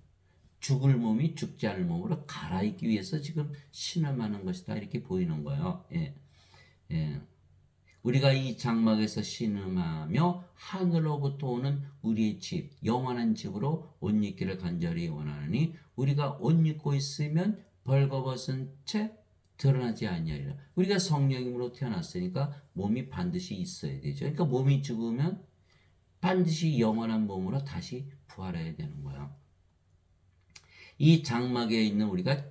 Speaker 1: 죽을 몸이 죽지 않을 몸으로 갈아입기 위해서 지금 신음하는 것이다. 이렇게 보이는 거예요. 우리가 이 장막에서 신음하며 하늘로부터 오는 우리의 집, 영원한 집으로 옷 입기를 간절히 원하느니 우리가 옷 입고 있으면 벌거벗은 채 드러나지 아니하리라. 우리가 성령님으로 태어났으니까 몸이 반드시 있어야 되죠. 그러니까 몸이 죽으면 반드시 영원한 몸으로 다시 부활해야 되는 거예요. 이 장막에 있는 우리가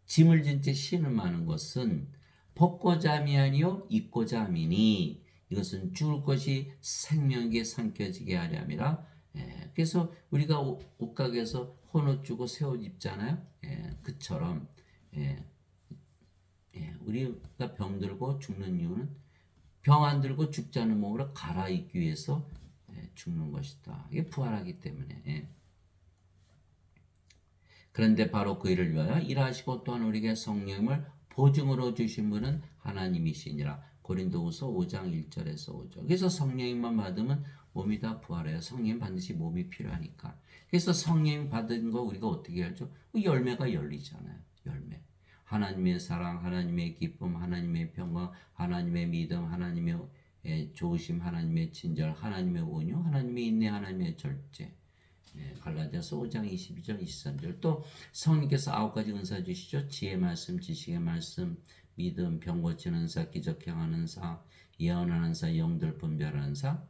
Speaker 1: 짐을 진 채 신음하는 것은 벗고자 함이 아니요 입고자 함이니 이것은 죽을 것이 생명에게 삼켜지게 하려 함이라. 그래서 우리가 옷가게에서 헌옷 주고 새 옷 입잖아요. 그처럼 우리가 병들고 죽는 이유는 병 안 들고 죽지 않은 몸으로 갈아입기 위해서 죽는 것이다. 이게 부활하기 때문에. 그런데 바로 그 일을 위하여 일하시고 또한 우리에게 성령을 보증으로 주신 분은 하나님이시니라. 고린도후서 5장 1절에서 5절. 그래서 성령님만 받으면 몸이 다 부활해요. 성령 반드시 몸이 필요하니까. 그래서 성령 받은 거 우리가 어떻게 알죠? 열매가 열리잖아요. 열매. 하나님의 사랑, 하나님의 기쁨, 하나님의 평강, 하나님의 믿음, 하나님의 좋으심, 하나님의 친절, 하나님의 온유, 하나님의 인내, 하나님의 절제. 갈라디아서 5장 22절 23절. 또 성령께서 9가지 은사 주시죠. 지혜 말씀, 지식의 말씀, 믿음, 병 고치는 사, 기적 행하는 사, 예언하는 사, 영들 분별하는 사,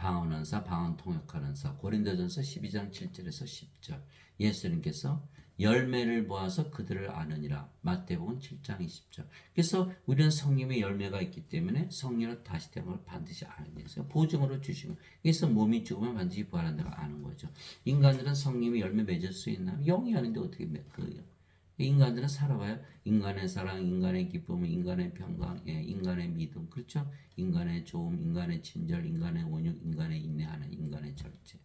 Speaker 1: 방언하는 사, 방언 통역하는 사. 고린도전서 12장 7절에서 10절. 예수님께서 열매를 보아서 그들을 아느니라. 마태복음 7장 20절. 그래서 우리는 성령의 열매가 있기 때문에 성령을 다시 태어난 걸 반드시 알아야 돼요. 보증으로 주시고. 그래서 몸이 죽으면 반드시 부활한다고 아는 거죠. 인간들은 성령의 열매 맺을 수 있나? 영이 아닌데 어떻게 그 인간들은 살아봐요. 인간의 사랑, 인간의 기쁨, 인간의 평강, 인간의 믿음, 그렇죠? 인간의 조음, 인간의 친절, 인간의 온유, 인간의 인내하는, 인간의 절제.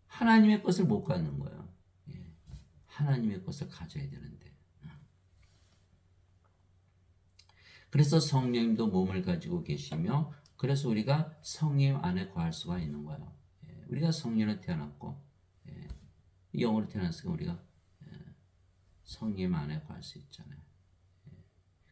Speaker 1: 하나님의 것을 못 갖는 거예요. 하나님의 것을 가져야 되는데. 그래서 성령님도 몸을 가지고 계시며, 그래서 우리가 성령 안에 거할 수가 있는 거예요. 우리가 성령으로 태어났고, 영으로 태어났으니까 우리가 성령 안에 갈 수 있잖아요.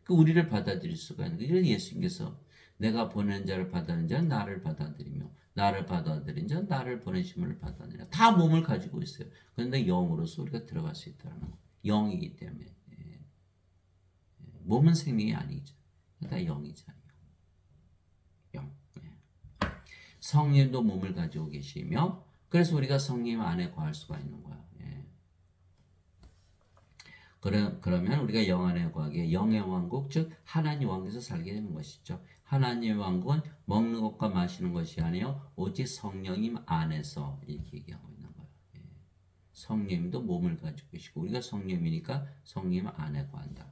Speaker 1: 그 우리를 받아들일 수가 있는 거예요. 예수님께서 내가 보낸 자를 받아들인 자는 나를 받아들이며 나를 받아들인 자는 나를 보내심을 받아들이라. 다 몸을 가지고 있어요. 그런데 영으로서 우리가 들어갈 수 있다는 거. 영이기 때문에. 몸은 생명이 아니죠. 다 영이잖아요. 영. 성령도 몸을 가지고 계시며 그래서 우리가 성령 안에 거할 수가 있는 거야. 그러면 우리가 영 안에 거하기에 영의 왕국, 즉 하나님 왕국에서 살게 되는 것이죠. 하나님의 왕국은 먹는 것과 마시는 것이 아니요 오직 성령님 안에서 이렇게 얘기하고 있는 거예요. 성령님도 몸을 가지고 계시고 우리가 성령이니까 성령 안에 거한다.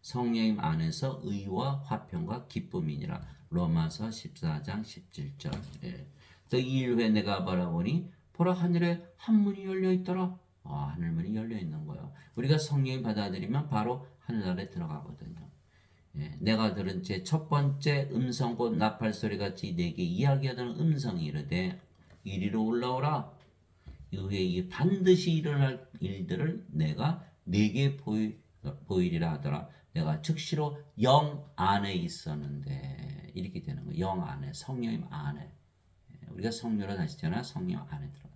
Speaker 1: 성령 안에서 의와 화평과 기쁨이니라. 로마서 14장 17절. 또 이 일후에 내가 바라보니 보라 하늘에 한 문이 열려 있더라. 하늘문이 열려 있는 거예요. 우리가 성령 받아들이면 바로 하늘나라에 들어가거든요. 내가 들은 제 첫 번째 음성 곧 나팔 소리 같이 내게 이야기하던 음성이 이르되 이리로 올라오라. 이후에 반드시 일어날 일들을 내가 내게 보이리라 하더라. 내가 즉시로 영 안에 있었는데 이렇게 되는 거예요. 영 안에, 성령 안에. 우리가 성령으로 다시 태어나 성령 안에 들어간다.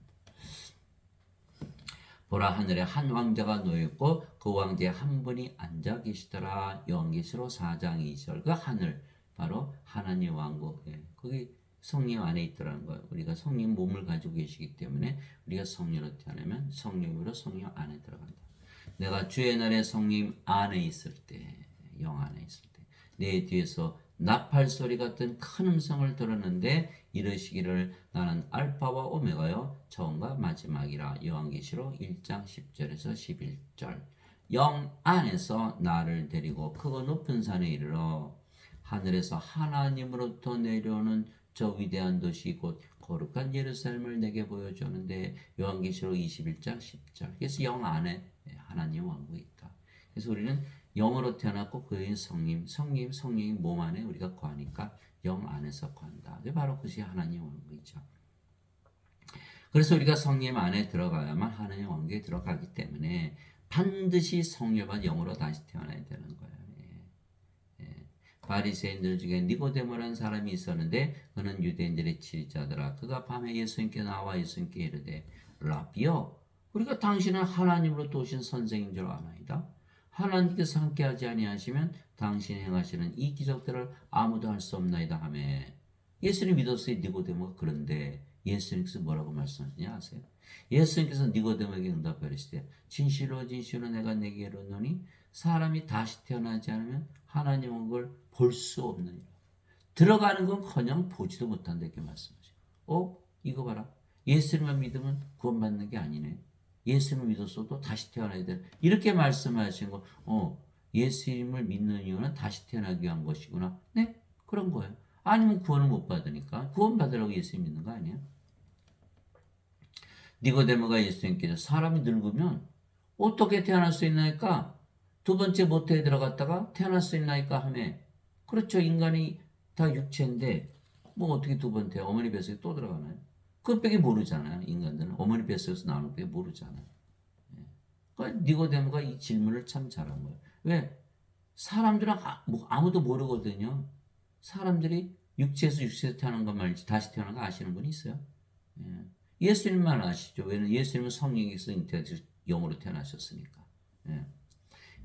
Speaker 1: 보라 하늘에 한 왕자가 놓였고 그 왕자에 한 분이 앉아 계시더라. 요한계시록 4장 2절. 그 하늘 바로 하나님 왕국. 거기 성령 안에 있더라는 거예요. 우리가 성령 몸을 가지고 계시기 때문에 우리가 성령으로 태어나면 성령으로 성령 안에 들어간다. 내가 주의 날에 성령 안에 있을 때, 영 안에 있을 때, 내 뒤에서 나팔 소리 같은 큰 음성을 들었는데 이르시기를 나는 알파와 오메가요 처음과 마지막이라. 요한계시록 1장 10절에서 11절. 영 안에서 나를 데리고 크고 높은 산에 이르러 하늘에서 하나님으로부터 내려오는 저 위대한 도시 곧 거룩한 예루살렘을 내게 보여주는데 요한계시록 21장 10절. 그래서 영 안에 하나님 왕국이 있다. 그래서 우리는 영으로 태어났고 그의 성령이 몸 안에 우리가 거하니까 영 안에서 거한다. 그게 바로 그것이 하나님 왕국이죠. 그래서 우리가 성령 안에 들어가야만 하나님 왕국에 들어가기 때문에 반드시 성령과 영으로 다시 태어나야 되는 거예요. 바리새인들 중에 니고데모라는 사람이 있었는데 그는 유대인들의 지리자더라. 그가 밤에 예수님께 나와 예수님께 이르되 라비여 우리가 당신은 하나님으로부터 오신 선생인 줄 아나이다. 하나님께서 함께하지 아니하시면 당신이 행하시는 이 기적들을 아무도 할 수 없나이다 하며 예수님 믿었어요. 니고데모가. 그런데 예수님께서 뭐라고 말씀하시냐 아세요? 예수님께서 니고데모에게 응답하시되 진실로 진실로 내가 내게 이르노니 사람이 다시 태어나지 않으면 하나님 왕국을 볼 수 없느니라. 들어가는 건커녕 보지도 못한다 이렇게 말씀하셔요. 이거 봐라. 예수님만 믿으면 구원받는 게 아니네. 예수님을 믿었어도 다시 태어나야 돼. 이렇게 말씀하신 거. 예수님을 믿는 이유는 다시 태어나기 위한 것이구나. 네, 그런 거예요. 아니면 구원을 못 받으니까 구원 받으라고 예수님 믿는 거 아니에요? 니고데모가 예수님께서 사람이 늙으면 어떻게 태어날 수 있나이까? 두 번째 모태에 들어갔다가 태어날 수 있나이까 하며 그렇죠. 인간이 다 육체인데 뭐 어떻게 두 번 태어 어머니 뱃속에 또 들어가나요? 그것밖에 모르잖아요. 인간들은 어머니 뱃속에서 나오는 게 모르잖아요. 그러니까 니고데모가 이 질문을 참 잘한 거예요. 왜? 사람들은 아무도 모르거든요. 사람들이 육체에서 태어난 것 말지 다시 태어난 거 아시는 분이 있어요? 예수님만 아시죠. 왜냐면 예수님은 성령에서 영으로 태어나셨으니까.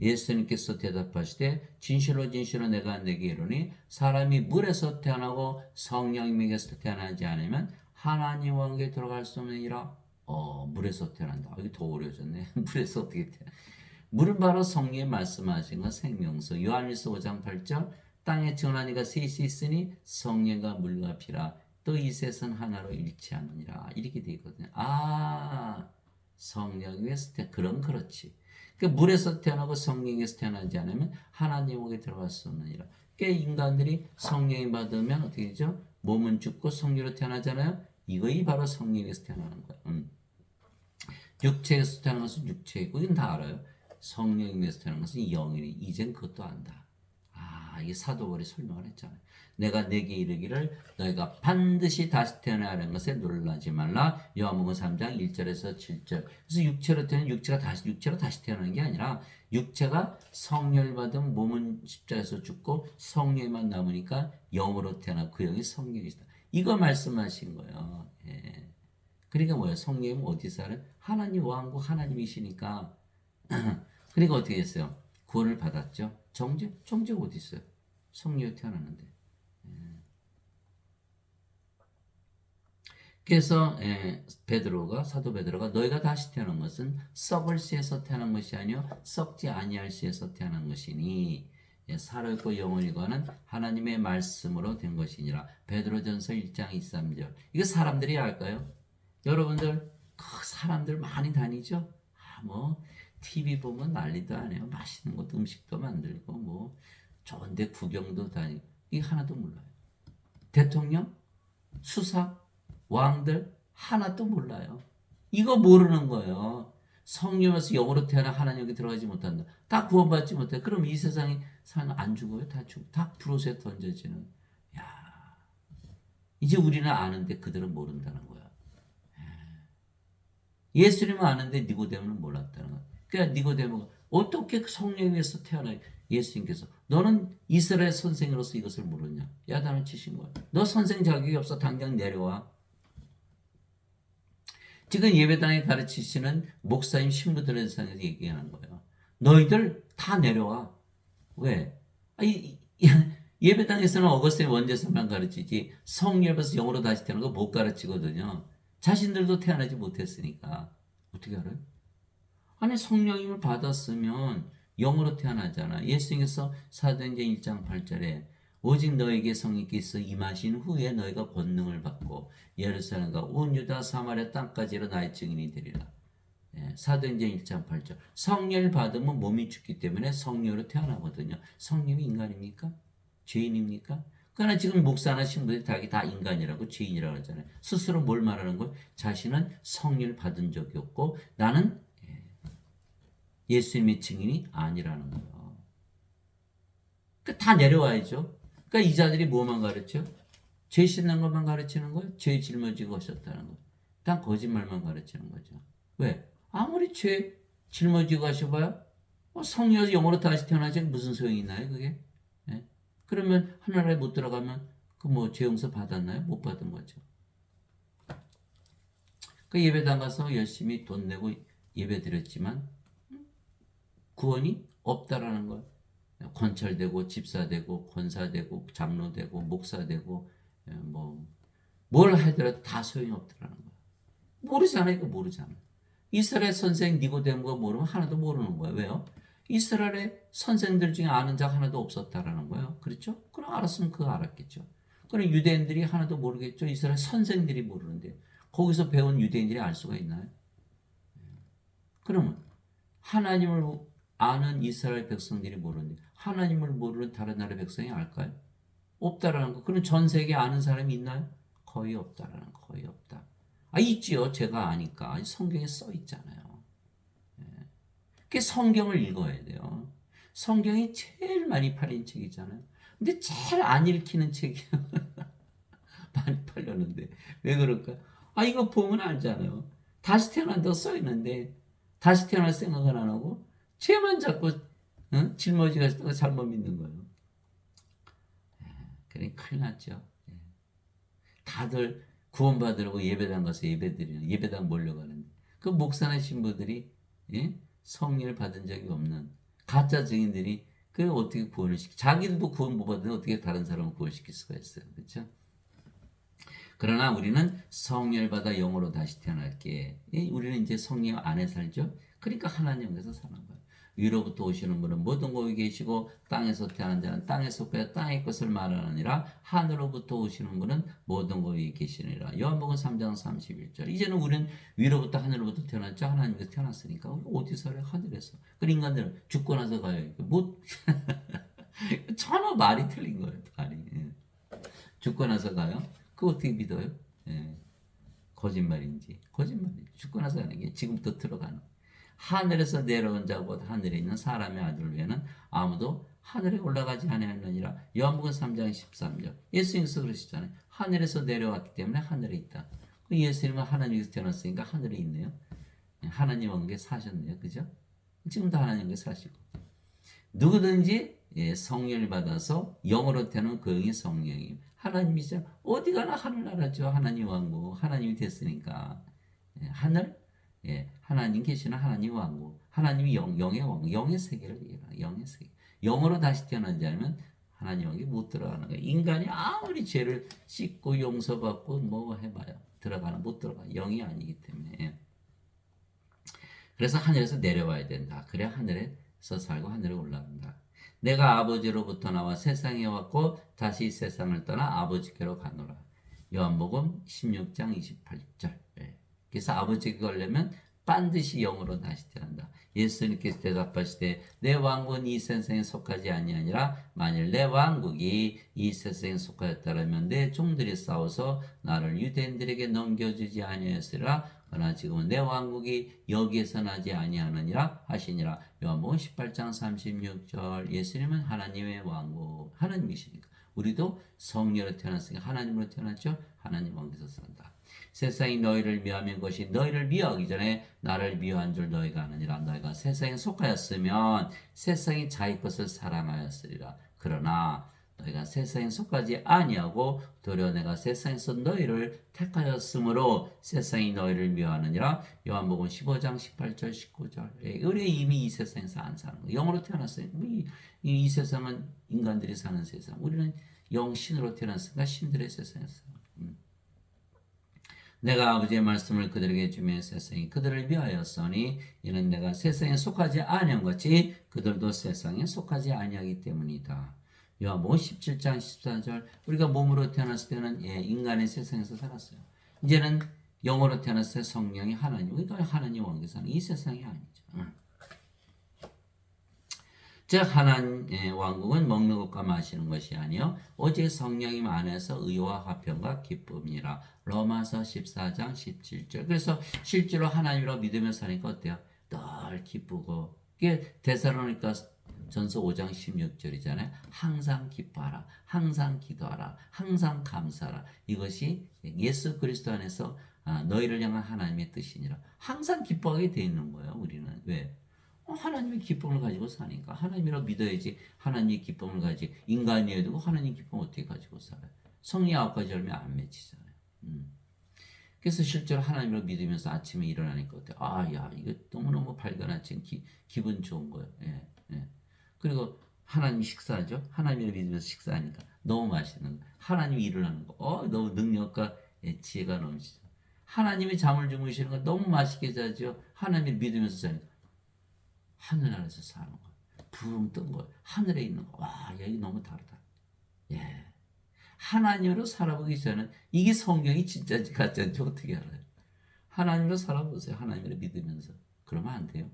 Speaker 1: 예수님께서 대답하시되 진실로 진실로 내가 내게 이르니 사람이 물에서 태어나고 성령님에게서 태어나지 않으면 하나님 왕국에 들어갈 수 없느니라. 물에서 태어난다. 이게 더 어려워졌네. 물에서 어떻게 태어나? 물은 바로 성령이 말씀하신 것 생명수. 요한일서 5장 8절 땅에 전하니가 셋이 있으니 성령과 물과 피라. 또 이 셋은 하나로 일치하느니라. 이렇게 되어 있거든요. 성령에서 그럼 그렇지. 물에서 태어나고 성령에서 태어나지 않으면 하나님에게 들어갈 수 없느니라. 인간들이 성령이 받으면 어떻게 되죠? 몸은 죽고 성령으로 태어나잖아요. 이것이 바로 성령에서 태어나는 거예요. 육체에서 태어나는 것은 육체이고 이건 다 알아요. 성령에서 태어나는 것은 영이니 이젠 그것도 안다. 이게 사도벌이 설명을 했잖아요. 내가 내게 이르기를 너희가 반드시 다시 태어나야 하는 것에 놀라지 말라. 요한복음 3장 1절에서 7절. 그래서 육체로 태어난 육체로 다시 태어나는 게 아니라 육체가 성령을 받은 몸은 십자가에서 죽고 성령만 남으니까 영으로 태어나 그 영이 성령이시다. 이거 말씀하신 거예요. 예. 그러니까 뭐예요? 성령은 어디서 하는? 하나님 왕국 하나님이시니까. 그러니까 어떻게 했어요? 구원을 받았죠. 정죄가 어디 있어요? 성령이 태어났는데. 그래서 사도 베드로가 너희가 다시 태어난 것은 썩을 씨에서 태어난 것이 아니요 썩지 아니할 씨에서 태어난 것이니 살아있고 영원히 거하는 하나님의 말씀으로 된 것이니라. 베드로전서 1장 23절. 이거 사람들이 알까요? 여러분들 그 사람들 많이 다니죠? TV 보면 난리도 안 해요. 맛있는 것도 음식도 만들고 좋은데 구경도 다니고 이게 하나도 몰라요. 대통령, 수사, 왕들 하나도 몰라요. 이거 모르는 거예요. 성령에서 영으로 태어나 하나님께 들어가지 못한다. 다 구원받지 못해. 그럼 이 세상에 사는 안 죽어요? 다 죽어. 다 불옷에 던져지는. 이제 우리는 아는데 그들은 모른다는 거야. 예수님은 아는데 니고데모는 몰랐다는 거야. 그러니까 니고데모가 어떻게 성령에서 태어나요? 예수님께서 너는 이스라엘 선생으로서 이것을 모르냐? 야단을 치신 거야. 너 선생 자격이 없어. 당장 내려와. 지금 예배당에 가르치시는 목사님 신부들에 대해서 얘기하는 거예요. 너희들 다 내려와. 왜? 예배당에서는 어거스틴 원죄설만 가르치지 성령에서 영으로 다시 태어나는 거 못 가르치거든요. 자신들도 태어나지 못했으니까. 어떻게 알아요? 아니 성령님을 받았으면 영으로 태어나잖아. 예수님께서 사도행전 1장 8절에 오직 너에게 성령께서 임하신 후에 너희가 권능을 받고 예루살렘과 온 유다 사마리아 땅까지로 나의 증인이 되리라. 사도행전 1장 8절. 성령을 받으면 몸이 죽기 때문에 성령으로 태어나거든요. 성령이 인간입니까? 죄인입니까? 그러나 지금 목사나 신부들이 다 인간이라고 죄인이라고 하잖아요. 스스로 뭘 말하는 거예요? 자신은 성령을 받은 적이 없고 나는 예수님의 증인이 아니라는 거예요. 그러니까 다 내려와야죠. 그러니까 이 자들이 뭐만 가르쳐? 죄 씻는 것만 가르치는 거예요? 죄 짊어지고 하셨다는 거예요. 다 거짓말만 가르치는 거죠. 왜? 아무리 죄 짊어지고 하셔봐야 성령에서 영으로 다시 태어나지 무슨 소용이 있나요 그게? 그러면 하나님에 못 들어가면 죄 용서 받았나요? 못 받은 거죠. 그 예배당 가서 열심히 돈 내고 예배 드렸지만 구원이 없다라는 거예요. 권찰되고 집사되고 권사되고 장로되고 목사되고 뭘 하더라도 다 소용이 없다라는 거예요. 모르잖아요. 이거 모르잖아요. 이스라엘 선생 니고데모가 모르면 하나도 모르는 거예요. 왜요? 이스라엘의 선생들 중에 아는 자가 하나도 없었다라는 거예요. 그렇죠? 그럼 알았으면 그거 알았겠죠. 그럼 유대인들이 하나도 모르겠죠. 이스라엘 선생들이 모르는데 거기서 배운 유대인들이 알 수가 있나요? 그러면 하나님을 아는 이스라엘 백성들이 모르는데 하나님을 모르는 다른 나라 백성이 알까요? 없다라는 거. 그럼 전 세계에 아는 사람이 있나요? 거의 없다라는 거. 거의 없다. 있지요. 제가 아니까. 성경에 써 있잖아요. 그 성경을 읽어야 돼요. 성경이 제일 많이 팔린 책이잖아요. 근데 제일 안 읽히는 책이 많이 팔렸는데 왜 그럴까? 이거 보면 알잖아요. 다시 태어난다고 써 있는데 다시 태어날 생각은 안 하고 죄만 자꾸 짊어지고 잘못 믿는 거예요. 그래 큰일 났죠. 다들 구원받으려고 예배당 가서 예배드리는 예배당 몰려가는데 그 목사나 신부들이 성령을 받은 적이 없는 가짜 증인들이 그 어떻게 구원을 자기들도 구원 못 받는데 어떻게 다른 사람을 구원시킬 수가 있어요. 그렇죠? 그러나 우리는 성령을 받아 영으로 다시 태어날게. 우리는 이제 성령 안에 살죠. 그러니까 하나님께서 사는 거예요. 위로부터 오시는 분은 모든 곳에 계시고 땅에서 태어난 자는 땅에 속하여 땅의 것을 말하느니라. 하늘로부터 오시는 분은 모든 곳에 계시느니라. 요한복음 3장 31절. 이제는 우리는 위로부터 하늘로부터 태어났죠. 하나님께서 태어났으니까. 우리 어디서 살아요? 하늘에서. 그 인간들은 죽고 나서 가요. 못 전혀 말이 틀린 거예요. 말이. 죽고 나서 가요? 그거 어떻게 믿어요? 예, 거짓말인지. 거짓말이지. 죽고 나서 가는 게 지금부터 들어가는. 하늘에서 내려온 자보다 하늘에 있는 사람의 아들 외에는 아무도 하늘에 올라가지 아니하느니라. 요한복음 3장 13절. 예수님께서 그러시잖아요. 하늘에서 내려왔기 때문에 하늘에 있다. 예수님은 하나님께서 태어났으니까 하늘에 있네요. 하나님 왕국에 사셨네요. 그죠? 지금도 하나님께 사시고. 누구든지 성령을 받아서 영으로 태어난 그 영이 성령임. 하나님이죠. 어디 가나 하늘나라죠. 하나님 왕국. 하나님이 됐으니까. 하늘, 하나님 계시는 하나님 왕국. 하나님이 영의 왕국. 영의 세계를 얘기해요. 영의 세계. 영으로 다시 태어난 자면 하나님 왕국에 못 들어가는 거예요. 인간이 아무리 죄를 씻고 용서받고 뭐 해봐요. 못 들어가. 영이 아니기 때문에. 그래서 하늘에서 내려와야 된다. 그래야 하늘에서 살고 하늘에 올라간다. 내가 아버지로부터 나와 세상에 왔고 다시 세상을 떠나 아버지께로 가노라. 요한복음 16장 28절. 그래서 아버지께 가려면 반드시 영으로 다시 태어난다. 예수님께서 대답하시되 내 왕국은 이 세상에 속하지 아니하니라. 만일 내 왕국이 이 세상에 속하였다면 내 종들이 싸워서 나를 유대인들에게 넘겨주지 아니하였으리라. 그러나 지금은 내 왕국이 여기에서 나지 아니하느니라 하시니라. 요한복음 18장 36절. 예수님은 하나님의 왕국, 하나님이시니까 우리도 성령으로 태어났으니까 하나님으로 태어났죠. 하나님 왕국에서 산다. 세상이 너희를 미워하는 것이 너희를 미워하기 전에 나를 미워한 줄 너희가 아느니라. 너희가 세상에 속하였으면 세상이 자기 것을 사랑하였으리라. 그러나 너희가 세상에 속하지 아니하고 도리어 내가 세상에서 너희를 택하였으므로 세상이 너희를 미워하느니라. 요한복음 15장 18절 19절. 우리 이미 이 세상에서 안 사는 거예요. 영으로 태어났어요. 이 세상은 인간들이 사는 세상. 우리는 영신으로 태어났으니까 신들의 세상에서. 내가 아버지의 말씀을 그들에게 주며 세상이 그들을 위하였으니 이는 내가 세상에 속하지 아니한 것이 그들도 세상에 속하지 아니하기 때문이다. 요한복음 17장 14절. 우리가 몸으로 태어났을 때는 인간의 세상에서 살았어요. 이제는 영으로 태어났을 때 성령이 하나님. 그러니까 하나님 왕국에 사는 이 세상이 아니죠. 즉 하나님의 왕국은 먹는 것과 마시는 것이 아니요 오직 성령님 안에서 의와 화평과 기쁨이라. 로마서 14장 17절. 그래서 실제로 하나님이라고 믿으며 사니까 어때요? 늘 기쁘고. 이게 데살로니가 전서 5장 16절이잖아요. 항상 기뻐하라. 항상 기도하라. 항상 감사하라. 이것이 예수 그리스도 안에서 너희를 향한 하나님의 뜻이니라. 항상 기뻐하게 돼 있는 거예요. 우리는. 왜? 하나님의 기쁨을 가지고 사니까. 하나님이라고 믿어야지 하나님의 기쁨을 가지고. 인간이어도 하나님 기쁨을 어떻게 가지고 살아요? 성령 9가지 열매 안 맺히잖아요. 그래서 실제로 하나님을 믿으면서 아침에 일어나니까 어때요? 야, 이거 너무너무 밝은 아침 기분 좋은 거예요. 그리고 하나님 식사하죠? 하나님을 믿으면서 식사하니까 너무 맛있는 거. 하나님이 일어나는 거. 너무 능력과 지혜가 넘치죠. 하나님이 잠을 주무시는 거 너무 맛있게 자죠? 하나님을 믿으면서 자니까 하늘나라에서 사는 거. 붕 뜬 거. 하늘에 있는 거. 와, 여기 너무 다르다. 하나님으로 살아보기 전에 이게 성경이 진짜인지 가짜인지 어떻게 알아요? 하나님으로 살아보세요. 하나님을 믿으면서. 그러면 안 돼요.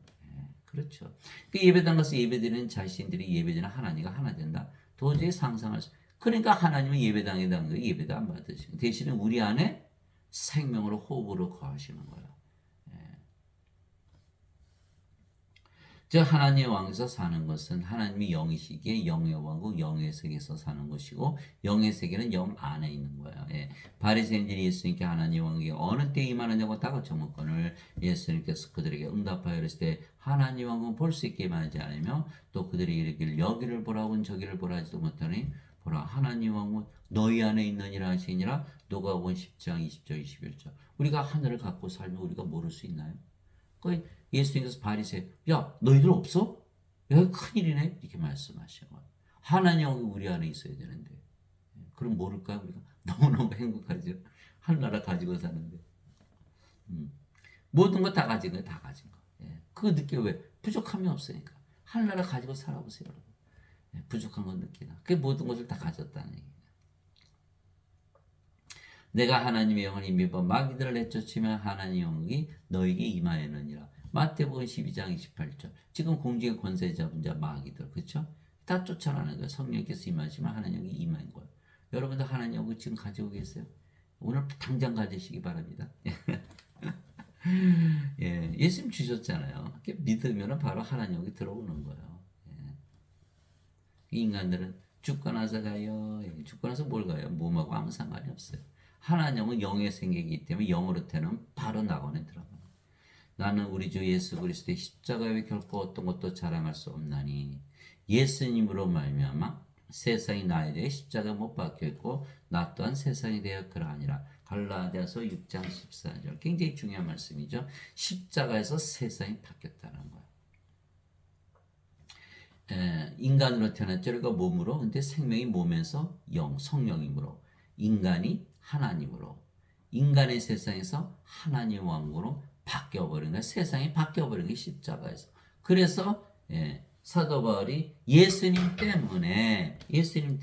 Speaker 1: 그렇죠. 그 예배당 가서 예배드리는 자신들이 예배드리는 하나님과 하나 된다. 도저히 상상할 수. 그러니까 하나님은 예배당에 단 거예요. 예배도 안 받으시고 대신에 우리 안에 생명으로 호흡으로 거하시는 거예요. 즉 하나님의 왕에서 사는 것은 하나님이 영이시기에 영의 왕국 영의 세계에서 사는 것이고 영의 세계는 영 안에 있는 거예요. 바리새인들이 예수님께 하나님 왕국에 어느 때 임하느냐고 다그쳐묻거늘 예수님께서 그들에게 응답하여 이르시되 때 하나님 왕국은 볼 수 있게 임하지 않으며 또 그들이 이르기를 여기를 보라고는 저기를 보라 하지도 못하니 보라 하나님 왕국 너희 안에 있느니라 하시니라. 누가복음 10장 20절 21절. 우리가 하늘을 갖고 살면 우리가 모를 수 있나요? 예수님께서 바리새인, 야 너희들 없어? 여기 큰일이네 이렇게 말씀하셔요. 하나님이 우리 안에 있어야 되는데 그럼 모를까요? 우리가 너무너무 행복하죠. 하나나라 가지고 사는데 모든 거 다 가진 거예요. 다 가진 거. 예. 그거 느껴. 왜? 부족함이 없으니까. 하나나라 가지고 살아보세요, 여러분. 예. 부족한 건 느끼나. 그 모든 것을 다 가졌다는 얘기예요. 내가 하나님의 영을 믿어 마귀들을 내쫓으면 하나님의 영이 너에게 임하였느니라. 마태복음 12장 28절. 지금 공중의 권세 잡은 자 마귀들, 그렇죠? 다 쫓아나는 거예요. 성령께서 임하시면 하나님이 임한 거예요. 여러분들 하나님 영을 지금 가지고 계세요? 오늘 당장 가지시기 바랍니다. 예, 예수님 주셨잖아요. 믿으면 바로 하나님 영이 들어오는 거예요. 예. 인간들은 죽고 나서 가요. 예, 죽고 나서 뭘 가요? 몸하고 아무 상관이 없어요. 하나님은 영의 생기이기 때문에 영으로 태는 바로 낙원에 들어가요. 나는 우리 주 예수 그리스도의 십자가에 결코 어떤 것도 자랑할 수 없나니 예수님으로 말미암아 세상이 나에 대해 십자가 못 박혀있고 나 또한 세상에 대하여 그러하니라. 갈라디아서 6장 14절. 굉장히 중요한 말씀이죠. 십자가에서 세상이 바뀌었다는 거예요. 인간으로 태어났죠. 그러니까 몸으로. 근데 생명이 몸에서 성령이므로. 인간이 하나님으로. 인간의 세상에서 하나님 왕국으로 바뀌어버린 거예요. 세상이 바뀌어버린 게 십자가에서. 그래서 사도 바울이 예수님 때문에 예수님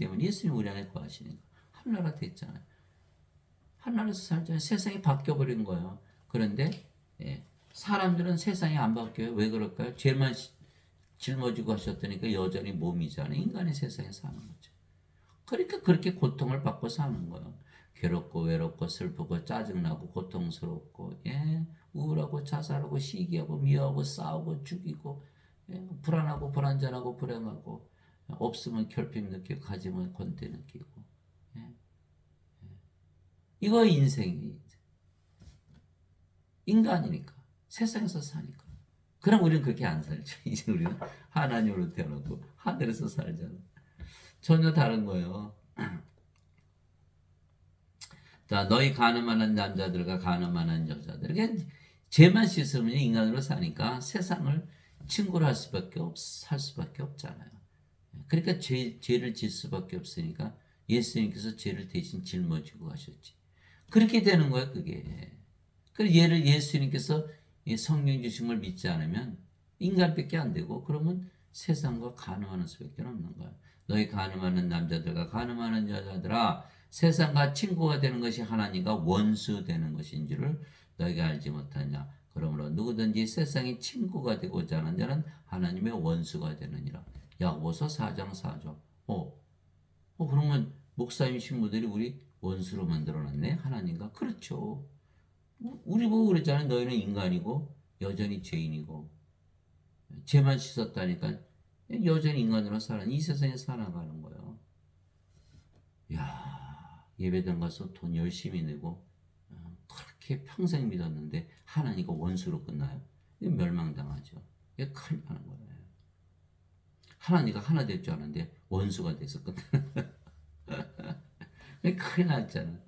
Speaker 1: 우리 안에 거하시니까 하나나라 됐잖아요. 하나나라에서 살잖아요. 세상이 바뀌어버린 거예요. 그런데 사람들은 세상이 안 바뀌어요. 왜 그럴까요? 죄만 짊어지고 하셨다니까 여전히 몸이잖아요. 인간의 세상에 사는 거죠. 그러니까 그렇게 고통을 받고 사는 거예요. 괴롭고 외롭고 슬프고 짜증나고 고통스럽고 우울하고 자살하고 시기하고 미워하고 싸우고 죽이고 불안하고 불안전하고 불행하고 없으면 결핍 느끼고 가지면 권태 느끼고 이거 인생이 인간이니까 세상에서 사니까 그럼 우리는 그렇게 안 살죠. 이제 우리는 하나님으로 태어나고 하늘에서 살잖아. 전혀 다른 거예요. 자, 너희 가늠하는 남자들과 가늠하는 여자들. 그러니까 죄만 씻으면 인간으로 사니까 세상을 친구로 할 수밖에 없잖아요. 그러니까 죄를 질 수밖에 없으니까 예수님께서 죄를 대신 짊어지고 가셨지. 그렇게 되는 거예요, 그게. 그래서 예수님께서 성령 주신 걸 믿지 않으면 인간밖에 안 되고 그러면 세상과 가늠하는 수밖에 없는 거예요. 너희 가늠하는 남자들과 가늠하는 여자들아 세상과 친구가 되는 것이 하나님과 원수 되는 것인 줄을 너희가 알지 못하냐. 그러므로 누구든지 세상의 친구가 되고자 하는 자는 하나님의 원수가 되느니라. 야고보서 4장 4절. 그러면 목사님 신부들이 우리 원수로 만들어놨네 하나님과. 그렇죠. 우리 보고 그랬잖아요. 너희는 인간이고 여전히 죄인이고 죄만 씻었다니까 여전히 인간으로 이 세상에 살아가는 거예요. 예배당 가서 돈 열심히 내고 그렇게 평생 믿었는데 하나님과 원수로 끝나요? 멸망당하죠. 이게 큰일 나는 거예요. 하나님과 하나 될 줄 아는데 원수가 돼서 끝나는 큰일 났잖아.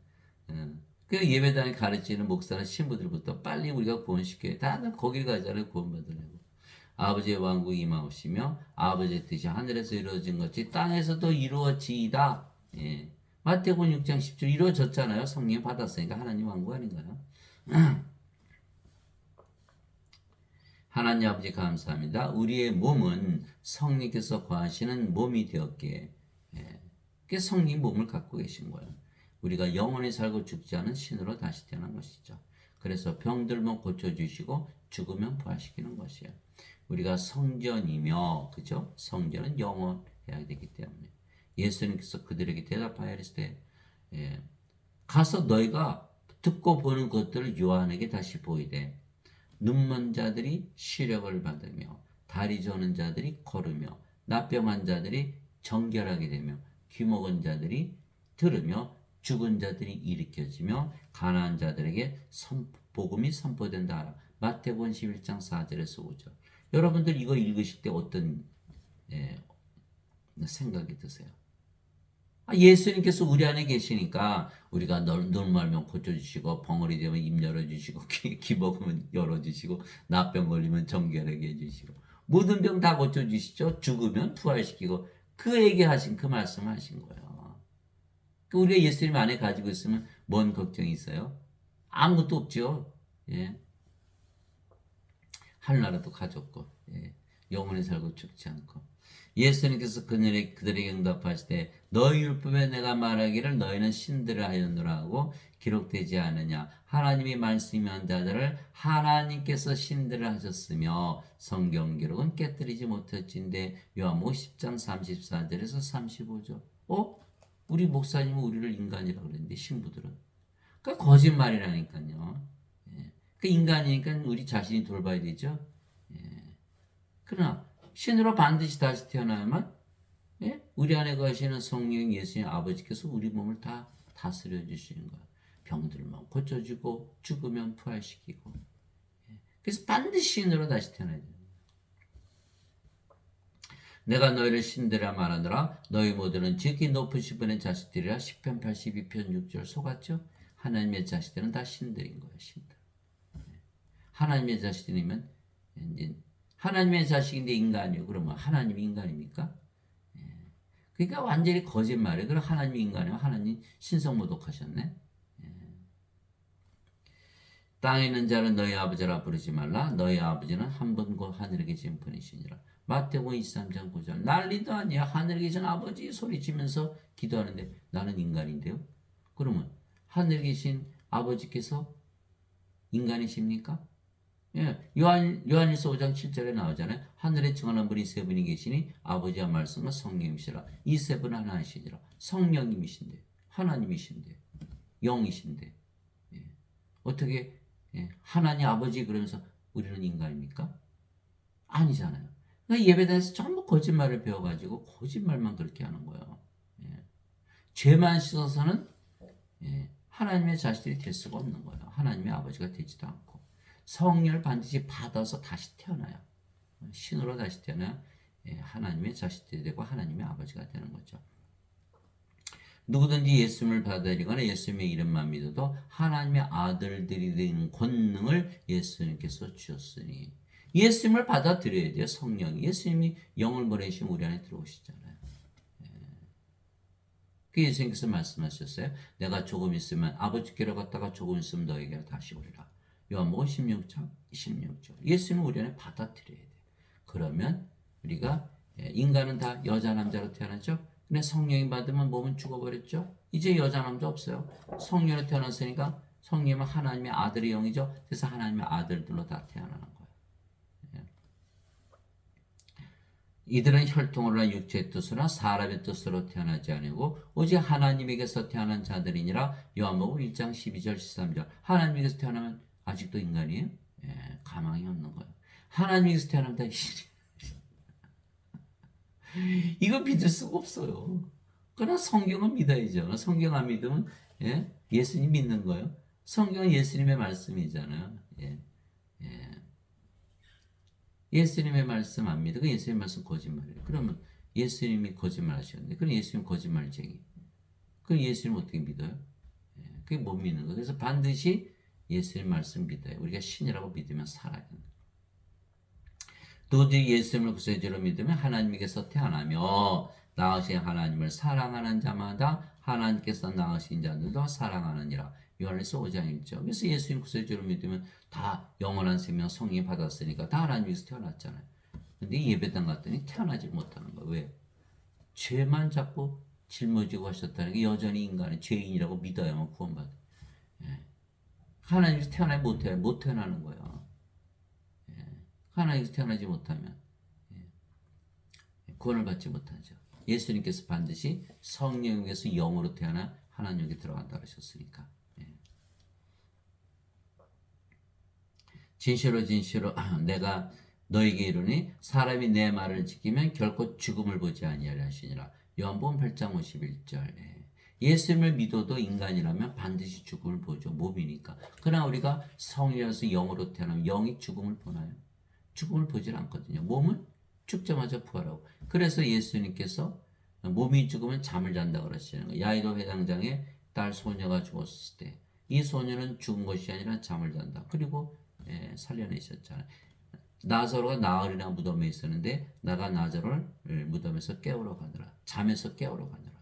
Speaker 1: 그 예배당에 가르치는 목사나 신부들부터 빨리 우리가 구원시켜야 다 거길 가잖아요. 구원받으려고. 아버지의 왕국이 임하옵시며 아버지의 뜻이 하늘에서 이루어진 것이 땅에서도 이루어지이다. 마태복음 6장 10절 이루어졌잖아요. 성령 받았으니까 하나님 왕국 아닌가요? 하나님 아버지 감사합니다. 우리의 몸은 성령께서 거하시는 몸이 되었기에 성령 몸을 갖고 계신 거예요. 우리가 영원히 살고 죽지 않은 신으로 다시 태어난 것이죠. 그래서 병들면 고쳐주시고 죽으면 부활시키는 것이에요. 우리가 성전이며 그죠? 성전은 영원해야 되기 때문에 예수님께서 그들에게 대답하여 이르시되 가서 너희가 듣고 보는 것들을 요한에게 다시 보이되 눈먼 자들이 시력을 받으며 다리 저는 자들이 걸으며 나병한 자들이 정결하게 되며 귀 먹은 자들이 들으며 죽은 자들이 일으켜지며 가난한 자들에게 복음이 선포된다 하라. 마태복음 11장 4절에서 5절. 여러분들 이거 읽으실 때 어떤 생각이 드세요? 예수님께서 우리 안에 계시니까 우리가 눈 말면 고쳐주시고 벙어리 되면 입 열어주시고 귀 먹으면 열어주시고 나병 걸리면 정결하게 해주시고 모든 병 다 고쳐주시죠. 죽으면 부활시키고 그 얘기하신 그 말씀하신 거예요. 우리가 예수님 안에 가지고 있으면 뭔 걱정이 있어요? 아무것도 없죠. 예. 하늘나라도 가졌고 예. 영원히 살고 죽지 않고 예수님께서 그들에게 응답하실 때 너희 율법에 내가 말하기를 너희는 신들을 하였노라 하고 기록되지 않으냐 하나님이 말씀한 자들을 하나님께서 신들을 하셨으며 성경 기록은 깨뜨리지 못했진데 요한복음 10장 34절에서 35절 우리 목사님은 우리를 인간이라고 그랬는데 신부들은 그러니까 거짓말이라니까요. 예. 그 인간이니까 우리 자신이 돌봐야 되죠. 예. 그러나 신으로 반드시 다시 태어나야만 예? 우리 안에 거하시는 성령 예수님 아버지께서 우리 몸을 다 다스려 주시는 거예요. 병들면 고쳐주고 죽으면 부활시키고 예. 그래서 반드시 신으로 다시 태어나야 돼요. 내가 너희를 신들이라 말하노라 너희 모두는 지극히 높으신 분의 자식들이라 시편 82편 6절 속았죠? 하나님의 자식들은 다 신들인 거예요. 신들. 하나님의 자식들이면 이제 하나님의 자식인데 인간이요. 그러면 하나님이 인간입니까? 그러니까 완전히 거짓말이에요. 그럼 하나님이 인간이요. 하나님 신성모독하셨네. 땅에 있는 자는 너희 아버지라 부르지 말라. 너희 아버지는 한 분 곧 하늘에 계신 분이시니라. 마태복음 23장 9절 난리도 아니야. 하늘에 계신 아버지 소리치면서 기도하는데 나는 인간인데요. 그러면 하늘에 계신 아버지께서 인간이십니까? 예, 요한일서 5장 7절에 나오잖아요. 하늘에 증언한 분이 세 분이 계시니 아버지와 말씀과 성령이시라. 이 세 분은 하나이시니라. 성령님이신데 하나님이신데 영이신데 예. 어떻게 예, 하나님 아버지 그러면서 우리는 인간입니까? 아니잖아요. 그러니까 예배당에서 전부 거짓말을 배워가지고 거짓말만 그렇게 하는 거예요. 예. 죄만 씻어서는 예, 하나님의 자식들이 될 수가 없는 거예요. 하나님의 아버지가 되지도 않고 성령을 반드시 받아서 다시 태어나요. 신으로 다시 태어나야 하나님의 자식들이 되고 하나님의 아버지가 되는 거죠. 누구든지 예수님을 받아들이거나 예수님의 이름만 믿어도 하나님의 아들들이 되는 권능을 예수님께서 주셨으니 예수님을 받아들여야 돼요. 성령이 예수님이 영을 보내시면 우리 안에 들어오시잖아요. 그 예수님께서 말씀하셨어요. 내가 조금 있으면 아버지께로 갔다가 조금 있으면 너에게로 다시 오리라. 요한복음 16장 16절. 예수님은 우리 안에 받아들여야 돼. 그러면 우리가 인간은 다 여자 남자로 태어나죠. 근데 성령이 받으면 몸은 죽어버렸죠. 이제 여자 남자 없어요. 성령으로 태어났으니까 성령은 하나님의 아들의 영이죠. 그래서 하나님의 아들들로 다 태어나는 거예요. 이들은 혈통으로나 육체의 뜻으로나 사람의 뜻으로 태어나지 아니고 오직 하나님에게서 태어난 자들이니라. 요한복음 1장 12절 13절. 하나님에게서 태어나면 아직도 인간이에요? 예, 가망이 없는 거예요. 하나님에게서 태어나면 다 이거 믿을 수가 없어요. 그러나 성경은 믿어야죠. 성경 안 믿으면 예? 예수님 믿는 거예요. 성경은 예수님의 말씀이잖아요. 예. 예. 예수님의 말씀 안 믿어. 그 예수님의 말씀 거짓말이에요. 그러면 예수님이 거짓말 하셨는데, 그럼 예수님 거짓말쟁이. 그럼 예수님 어떻게 믿어요? 예, 그게 못 믿는 거예요. 그래서 반드시 예수님 말씀 믿어요. 우리가 신이라고 믿으면 살아야 된다. 도저히 예수님을 구세주로 믿으면 하나님께서 태어나며 낳으신 하나님을 사랑하는 자마다 하나님께서 낳으신 자들도 사랑하느니라. 요한일서 5장 1절. 그래서 예수님 구세주로 믿으면 다 영원한 생명 성령이 받았으니까 다 하나님께서 태어났잖아요. 근데 예배당 갔더니 태어나지 못하는 거예요. 왜? 죄만 자꾸 짊어지고 하셨다는 게 여전히 인간은 죄인이라고 믿어야만 구원받아요. 예. 하나님께서 태어나지 못 태어나는 거예요. 예. 하나님께서 태어나지 못하면 구원을 받지 못하죠. 예수님께서 반드시 성령에서 영으로 태어나 하나님에게 들어간다 하셨으니까. 진실로 진실로 내가 너에게 이르니 사람이 내 말을 지키면 결코 죽음을 보지 아니하리 하시니라. 요한복음 8장 51절. 예수님을 믿어도 인간이라면 반드시 죽음을 보죠. 몸이니까. 그러나 우리가 성령에서 영으로 태어나면 영이 죽음을 보나요? 죽음을 보질 않거든요. 몸은 죽자마자 부활하고. 그래서 예수님께서 몸이 죽으면 잠을 잔다 그러시는 거예요. 야이로 회당장의 딸 소녀가 죽었을 때 이 소녀는 죽은 것이 아니라 잠을 잔다. 그리고 살려내셨잖아요. 나사로가 나흘이나 무덤에 있었는데 나가 나사로를 무덤에서 깨우러 가느라, 잠에서 깨우러 가느라.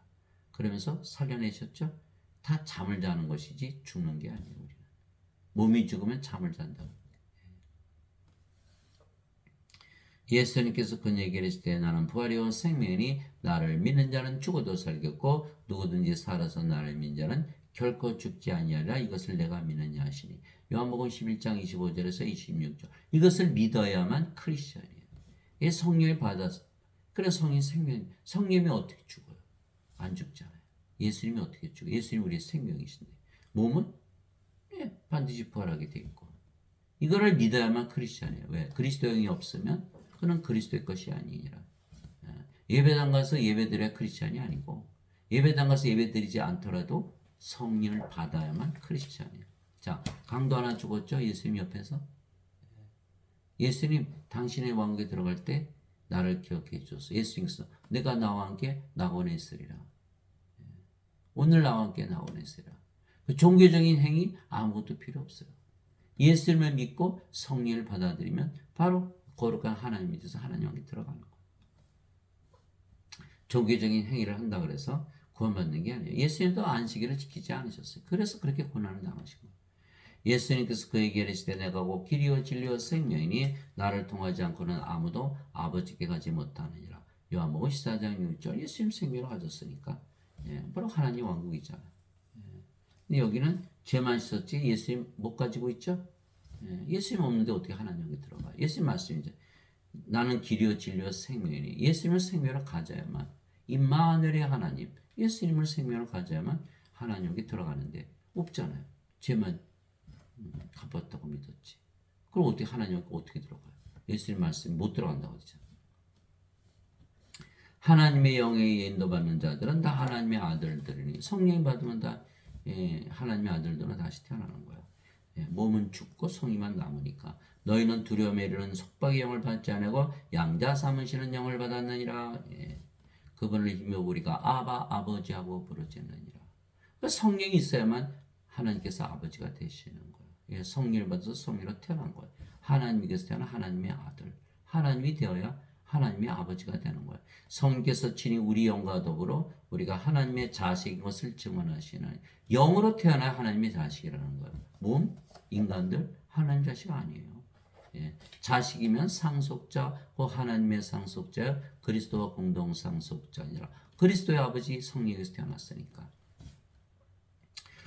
Speaker 1: 그러면서 살려내셨죠? 다 잠을 자는 것이지 죽는 게 아니에요. 우리는. 몸이 죽으면 잠을 잔다고. 예수님께서 그 얘기를 했을 때 나는 부활이요 생명이니 나를 믿는 자는 죽어도 살겠고 누구든지 살아서 나를 믿는 자는 결코 죽지 아니하리라. 이것을 내가 믿느냐 하시니. 요한복음 11장 25절에서 26절. 이것을 믿어야만 크리스천이에요. 이 성령을 받아서. 그래 성령이 어떻게 죽어요? 안 죽잖아요. 예수님이 어떻게 죽어요? 예수님이 우리의 생명이신데 몸은 반드시 부활하게 돼 있고. 이거를 믿어야만 크리스천이에요. 왜? 그리스도 영이 없으면 그는 그리스도의 것이 아니니라. 예배당 가서 예배드려야 크리스천이 아니고 예배당 가서 예배드리지 않더라도 성령을 받아야만 크리스천이에요. 자, 강도 하나 죽었죠? 예수님 옆에서. 예수님 당신의 왕국에 들어갈 때 나를 기억해 주소서. 예수님께서 내가 나와 함께 낙원에 있으리라. 오늘 나와 함께 낙원에 있으리라. 그 종교적인 행위 아무것도 필요 없어요. 예수님을 믿고 성령을 받아들이면 바로 거룩한 하나님 밑에서 하나님 왕국에 들어가는 거예요. 종교적인 행위를 한다 그래서 구원받는 게 아니에요. 예수님도 안식일을 지키지 않으셨어요. 그래서 그렇게 고난을 당하신 거예요. 예수님께서 그에게 이르시되 내가 곧 길이요 진리요 생명이니 나를 통하지 않고는 아무도 아버지께 가지 못하느니라. 요한복음 14장 6절. 예수님 생명을 가졌으니까 바로 하나님 왕국이잖아요. 근데 여기는 죄만 있었지 예수님 못 가지고 있죠? 예수님 없는데 어떻게 하나님 왕국에 들어가요? 예수님 말씀이죠. 나는 길이요 진리요 생명이니 예수님을 생명으로 가져야만 임마누엘의 하나님 예수님을 생명으로 가져야만 하나님 왕국에 들어가는데 없잖아요. 죄만 갚았다고 믿었지. 그럼 어떻게 하나님 왕국에 어떻게 들어가요? 예수님 말씀이 못 들어간다고 하잖아요. 하나님의 영에 인도받는 자들은 다 하나님의 아들들이니 성령 받으면 다 하나님의 아들들은 다시 태어나는 거야. 몸은 죽고 성이만 남으니까 너희는 두려움에 이르는 속박의 영을 받지 않고 양자 삼으시는 영을 받았느니라. 그분을 힘입어 우리가 아바 아버지하고 부르짖느니라. 그러니까 성령이 있어야만 하나님께서 아버지가 되시는 거예요. 성령을 받아서 성령으로 태어난 거예요. 하나님께서 태어난 하나님의 아들. 하나님이 되어야 하나님의 아버지가 되는 거예요. 성령께서 친히 우리 영과 더불어 우리가 하나님의 자식인 것을 증언하시는 영으로 태어나야 하나님의 자식이라는 거예요. 몸, 인간들 하나님 자식 아니에요. 자식이면 상속자, 하나님의 상속자, 그리스도와 공동 상속자니라. 그리스도의 아버지 성령에서 태어났으니까.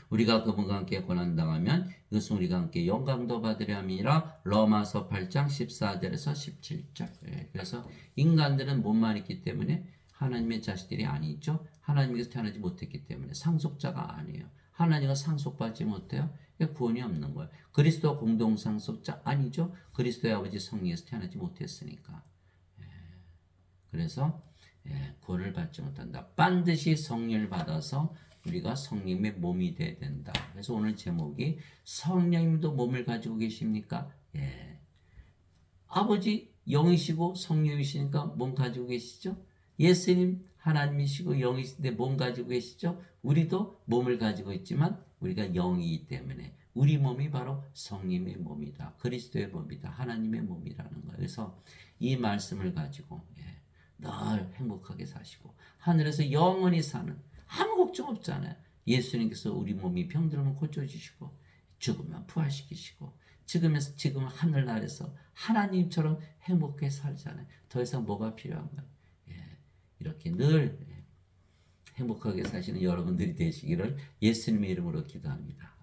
Speaker 1: 우리가 그분과 함께 고난당하면 이것은 우리가 함께 영광도 받으려 함이라. 로마서 8장 14절에서 17절. 그래서 인간들은 몸만 있기 때문에 하나님의 자식들이 아니죠. 하나님께서 태어나지 못했기 때문에 상속자가 아니에요. 하나님과 상속받지 못해요. 구원이 없는 거예요. 그리스도 공동 상속자 아니죠. 그리스도의 아버지 성령에서 태어나지 못했으니까. 그래서 구원을 받지 못한다. 반드시 성령을 받아서 우리가 성령의 몸이 돼야 된다. 그래서 오늘 제목이 성령님도 몸을 가지고 계십니까? 아버지 영이시고 성령이시니까 몸 가지고 계시죠? 예수님 하나님이시고 영이신데 몸 가지고 계시죠? 우리도 몸을 가지고 있지만 우리가 영이기 때문에 우리 몸이 바로 성령의 몸이다. 그리스도의 몸이다. 하나님의 몸이라는 거예요. 그래서 이 말씀을 가지고 늘 행복하게 사시고 하늘에서 영원히 사는 아무 걱정 없잖아요. 예수님께서 우리 몸이 병들면 고쳐주시고 죽으면 부활시키시고 지금 하늘나라에서 하나님처럼 행복하게 살잖아요. 더 이상 뭐가 필요한가요? 이렇게 늘 행복하게 사시는 여러분들이 되시기를 예수님의 이름으로 기도합니다.